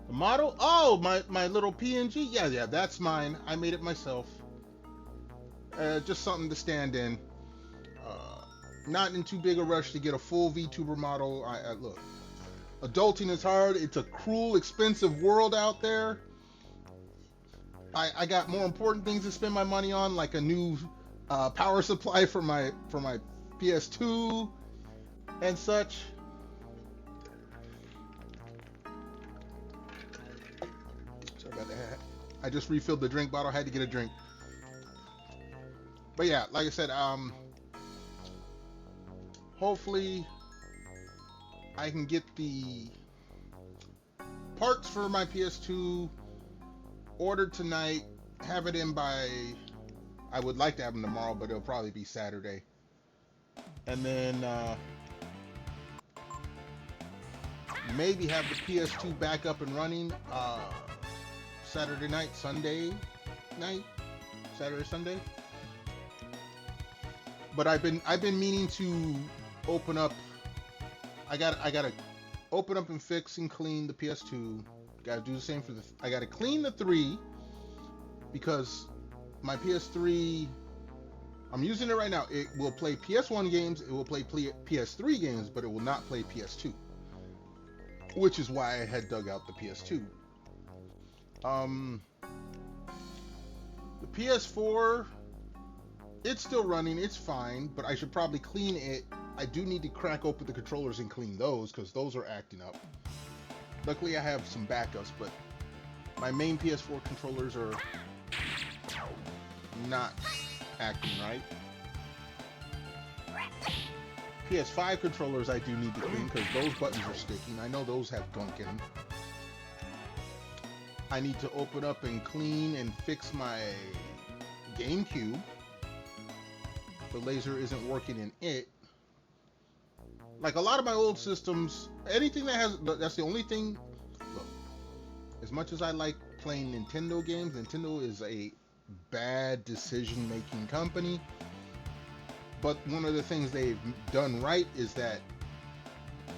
model? Oh, my little PNG? Yeah, that's mine. I made it myself. Just something to stand in. Not in too big a rush to get a full VTuber model. Look, adulting is hard. It's a cruel, expensive world out there. I got more important things to spend my money on, like a new power supply for my PS2 and such. Sorry about that. I just refilled the drink bottle. I had to get a drink. But yeah, like I said, hopefully I can get the parts for my PS2 ordered tonight, have it in by, I would like to have them tomorrow, but it'll probably be Saturday. And then maybe have the PS2 back up and running Saturday night, Sunday night, Saturday, Sunday. But I've been meaning to open up. I gotta open up and fix and clean the PS2. Gotta do the same for I gotta clean the 3 because my PS3, I'm using it right now. It will play PS1 games, it will play PS3 games, but it will not play PS2, which is why I had dug out the PS2. The PS4, it's still running, it's fine, but I should probably clean it. I do need to crack open the controllers and clean those because those are acting up. Luckily I have some backups, but my main PS4 controllers are not acting right. PS5 controllers I do need to clean because those buttons are sticking. I know those have gunk in them. I need to open up and clean and fix my GameCube. The laser isn't working in it. Like a lot of my old systems, anything that has, that's the only thing. Look, as much as I like playing Nintendo games, Nintendo is a bad decision-making company. But one of the things they've done right is that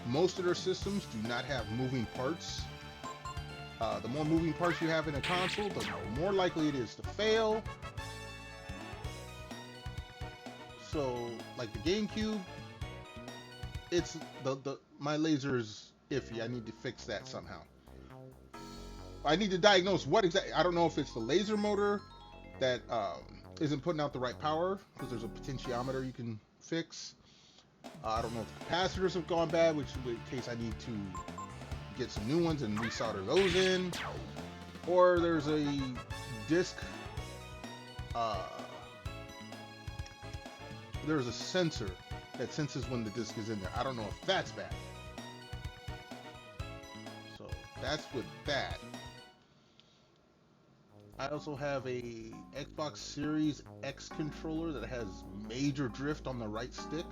most of their systems do not have moving parts. The more moving parts you have in a console, the more likely it is to fail. So, like the GameCube, it's my laser is iffy. I need to fix that somehow. I need to diagnose what exactly. I don't know if it's the laser motor that isn't putting out the right power, because there's a potentiometer you can fix. I don't know if the capacitors have gone bad, which in case I need to get some new ones and resolder those in, or there's a disc. There's a sensor that senses when the disc is in there. I don't know if that's bad. That's with that. I also have a Xbox Series X controller that has major drift on the right stick.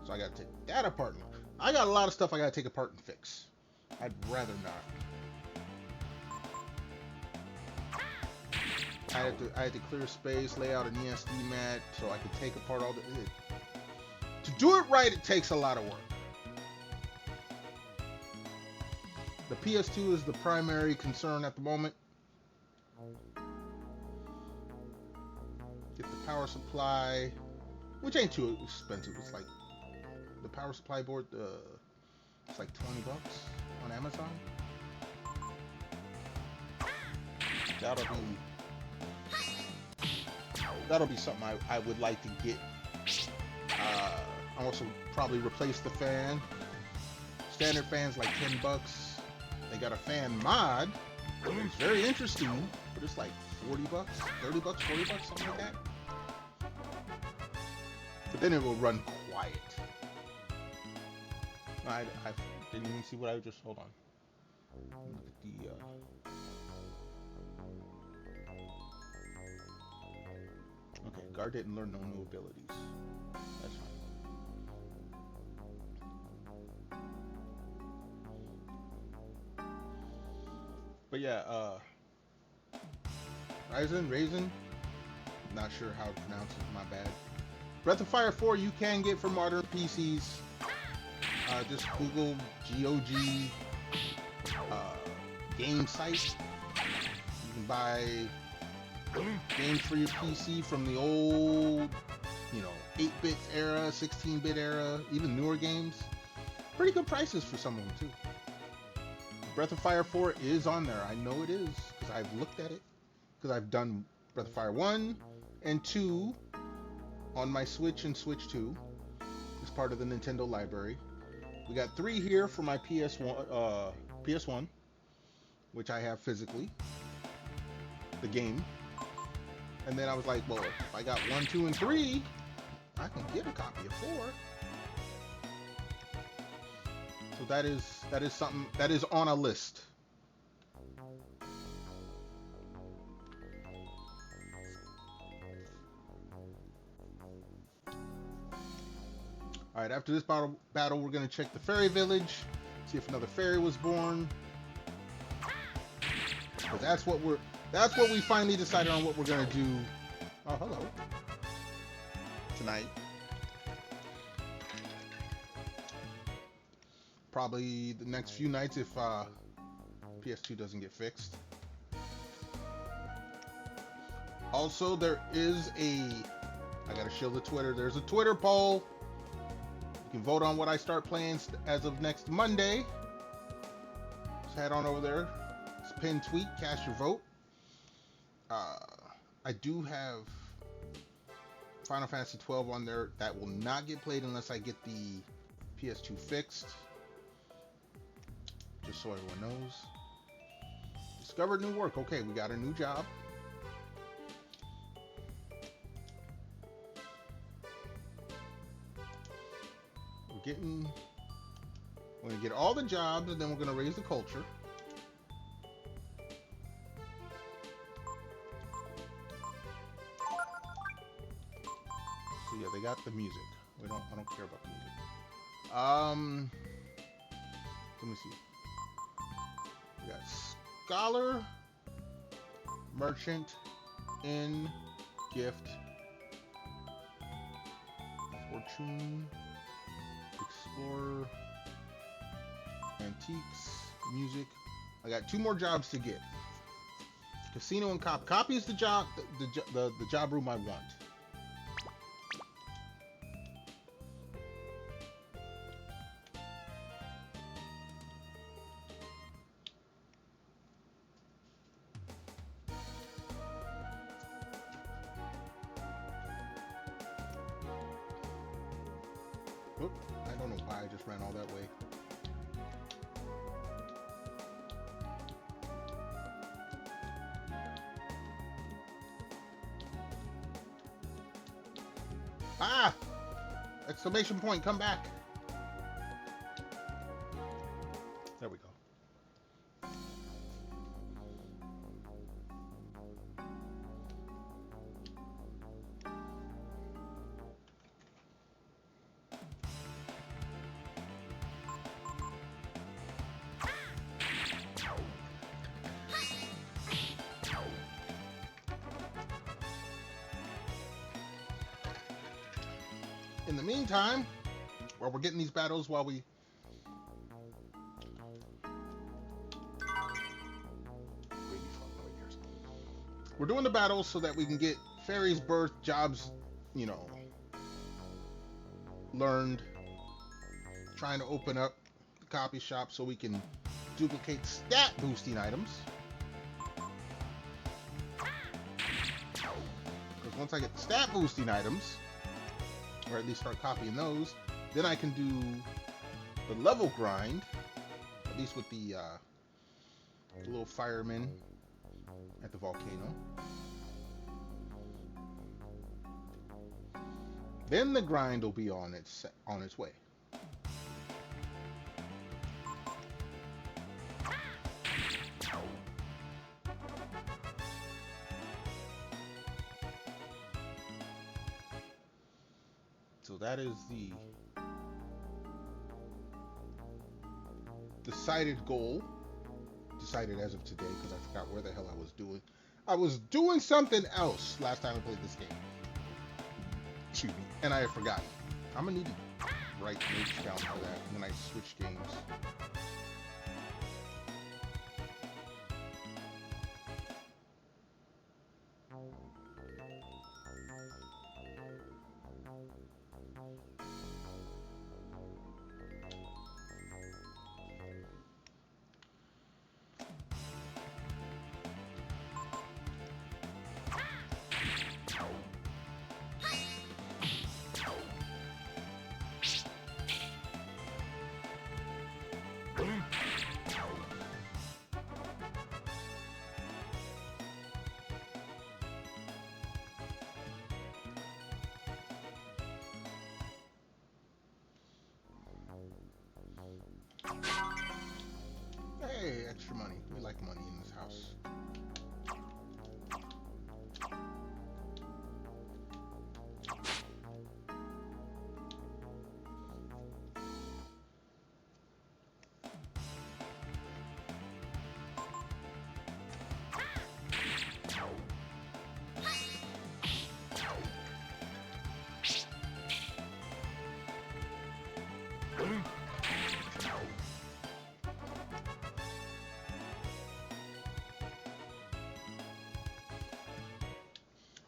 So I gotta take that apart. I got a lot of stuff I gotta take apart and fix. I'd rather not. I had to clear space, lay out an ESD mat so I could take apart all the... To do it right, it takes a lot of work. The PS2 is the primary concern at the moment. Get the power supply, which ain't too expensive. It's like the power supply board, it's like $20 on Amazon. That'll be something I would like to get. I also probably replace the fan. Standard fan's like $10. They got a fan mod. It's very interesting, but it's like $40, $30, $40, something like that. But then it will run quiet. I didn't even see what I just... Hold on. Look at the... Okay, guard didn't learn no new abilities. That's fine. But yeah, Raisin, not sure how to pronounce it, my bad. Breath of Fire 4 you can get for modern PCs. Just Google GOG game site. You can buy games for your PC from the old, 8-bit era, 16-bit era, even newer games. Pretty good prices for some of them too. Breath of Fire 4 is on there. I know it is because I've looked at it. Because I've done Breath of Fire 1 and 2 on my Switch and Switch 2 as part of the Nintendo library. We got 3 here for my PS1, which I have physically, the game. And then I was like, well, if I got 1, 2, and 3, I can get a copy of 4. So that is something that is on a list. All right, after this battle, we're gonna check the fairy village, see if another fairy was born. Because that's what we finally decided on what we're gonna do. Oh, hello. Tonight. Probably the next few nights if PS2 doesn't get fixed. Also, there is I gotta show the Twitter. There's a Twitter poll. You can vote on what I start playing as of next Monday. Just head on over there. It's a pinned tweet. Cast your vote. I do have Final Fantasy 12 on there. That will not get played unless I get the PS2 fixed. Just so everyone knows. Discovered new work. Okay, we got a new job. We're going to get all the jobs, and then we're going to raise the culture. So yeah, they got the music. I don't care about the music. Let me see. We got Scholar, Merchant, Inn, Gift, Fortune, Explorer, Antiques, Music. I got 2 more jobs to get. Casino and Cop. Copy is the job, the job room I want. Oop, I don't know why I just ran all that way. Ah! Exclamation point, come back. There we go. in the meantime, while we're getting these battles, while we we're doing the battles so that we can get fairies birth jobs, you know, learned. Trying to open up the copy shop so we can duplicate stat boosting items. Because once I get the stat boosting items, or at least start copying those, then I can do the level grind, at least with the little firemen at the volcano. Then the grind will be on its way. So that is the decided goal. Decided as of today, because I forgot where the hell I was doing. I was doing something else last time I played this game. Excuse me. And I had forgotten. I'm gonna need to write notes down for that when I switch games. Hey, extra money. We like money in this house.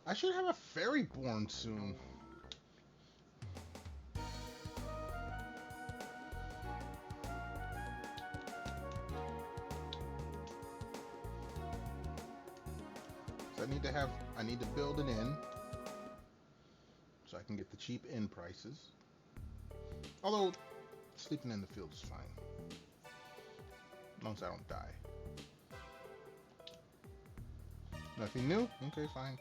I should have a fairy born soon. So I need to build an inn so I can get the cheap inn prices. Although sleeping in the field is fine, as long as I don't die. Nothing new? Okay, fine.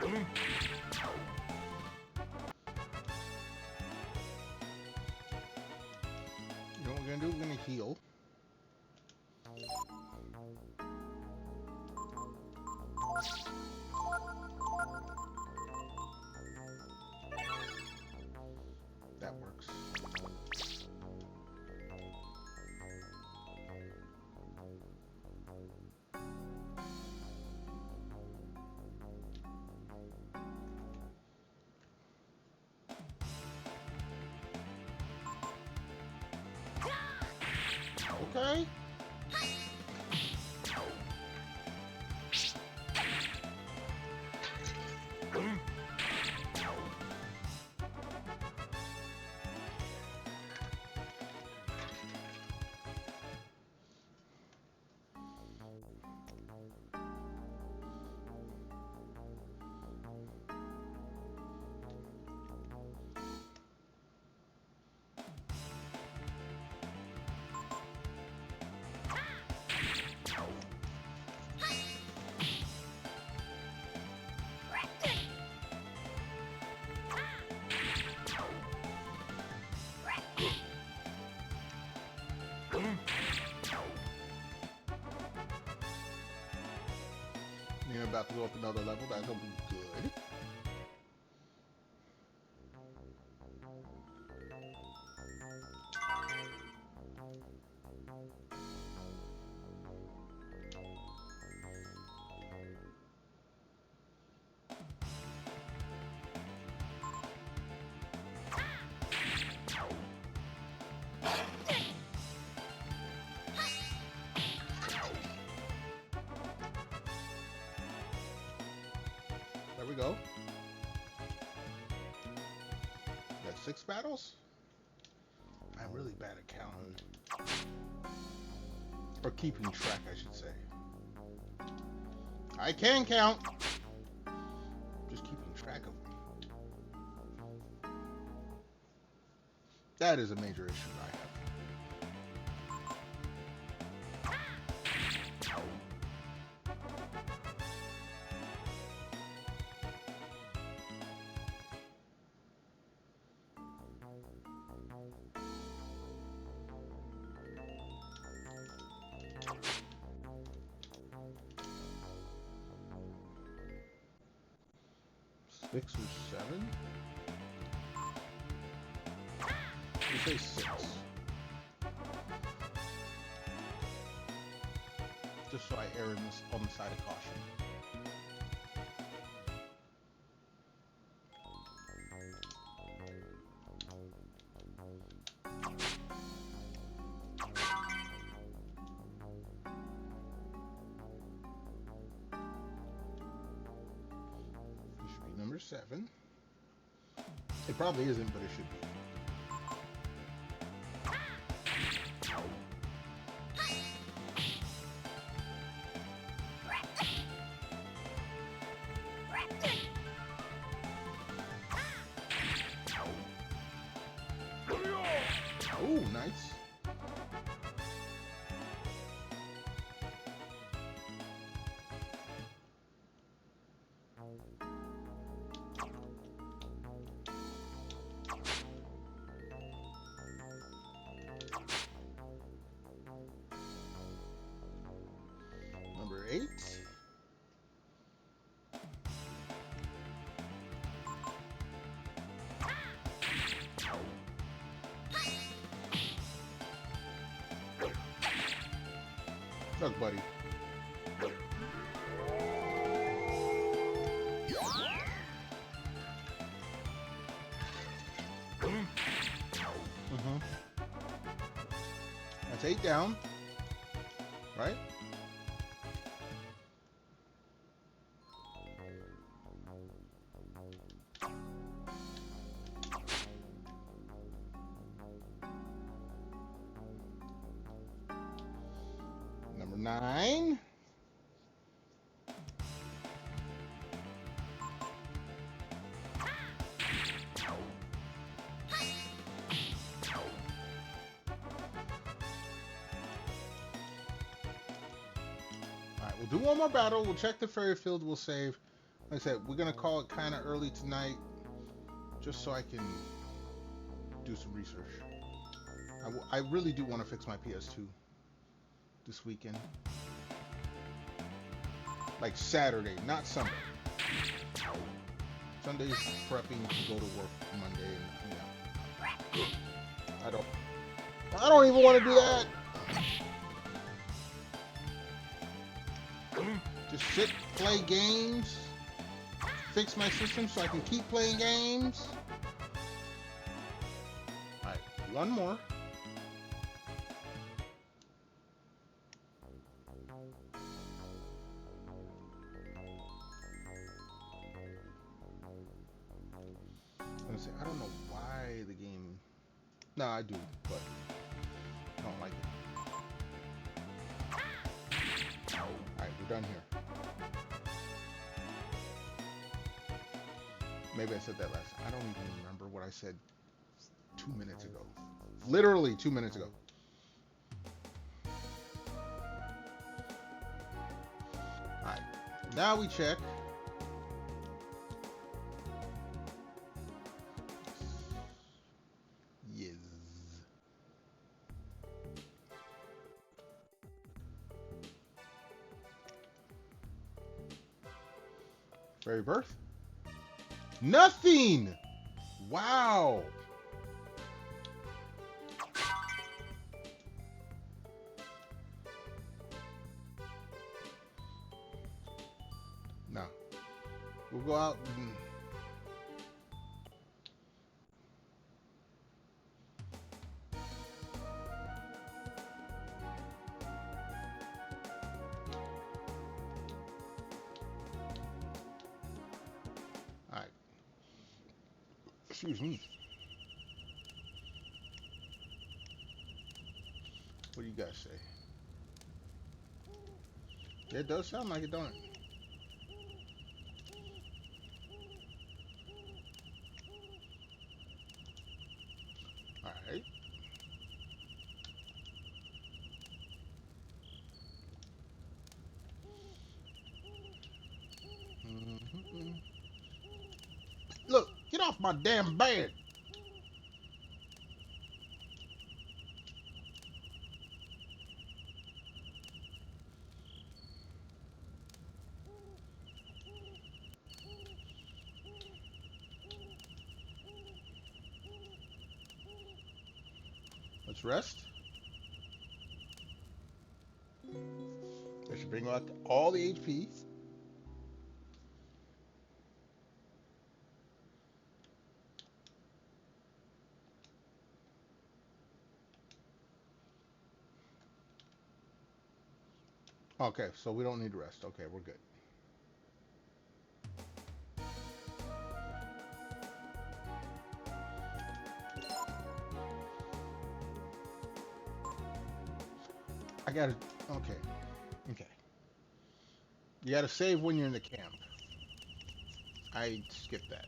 You know what we're gonna do? We're gonna heal. That works. Okay. about to go up another level. That's gonna be good. There we go. That's 6 battles? I'm really bad at counting. Or keeping track, I should say. I can count. Just keeping track of them. That is a major issue I have. Six or 7? You say 6. Just so I err on the side of caution. Number 7. It probably isn't, but it should be. Oh, nice. Number 8. Look, buddy. That's 8 down, right? Number 9. Alright, we'll do one more battle. We'll check the fairy field. We'll save. Like I said, we're going to call it kind of early tonight, just so I can do some research. I really do want to fix my PS2 this weekend. Like Saturday, not Sunday. Sunday's prepping to go to work Monday, and yeah. I don't even want to do that. Just sit, play games, fix my system so I can keep playing games. Alright, one more. I don't know why the game... No, I do, but I don't like it. Alright, we're done here. Maybe I said that last time. I don't even remember what I said 2 minutes ago. Literally 2 minutes ago. Alright, now we check. Fairy birth? Nothing! Wow. No. We'll go out and... Alright. Excuse me. What do you guys say? Yeah, it does sound like it, don't it? Alright. Look, get off my damn bed. Let's rest. That should bring out all the HP. Okay, so we don't need to rest. Okay, we're good. I gotta... Okay. Okay. You gotta save when you're in the camp. I skipped that.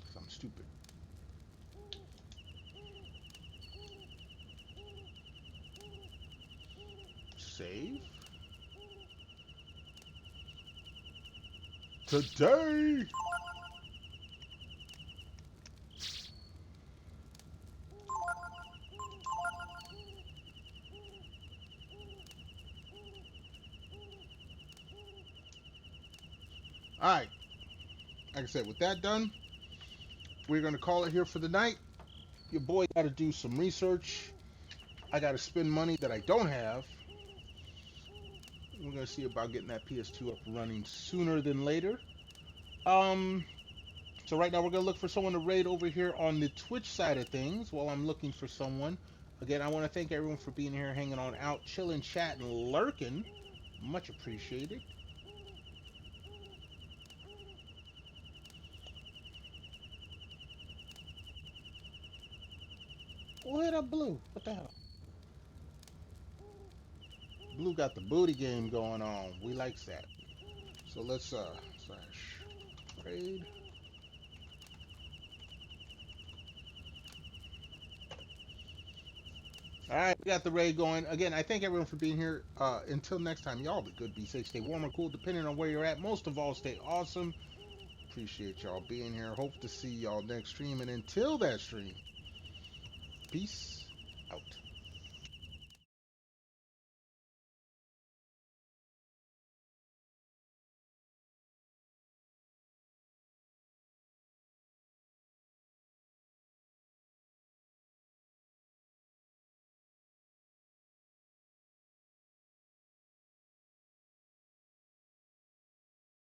'Cause I'm stupid. Save. Today! Alright. Like I said, with that done, we're going to call it here for the night. Your boy got to do some research. I got to spend money that I don't have. We're going to see about getting that PS2 up and running sooner than later. So right now we're going to look for someone to raid over here on the Twitch side of things while I'm looking for someone. Again, I want to thank everyone for being here, hanging on out, chilling, chatting, lurking. Much appreciated. Oh, hit up Blue. What the hell? Blue got the booty game going on. We likes that. So let's slash raid. Alright, we got the raid going. Again, I thank everyone for being here. Until next time, y'all be good, be safe, stay warm or cool, depending on where you're at. Most of all, stay awesome. Appreciate y'all being here. Hope to see y'all next stream. And until that stream, peace out.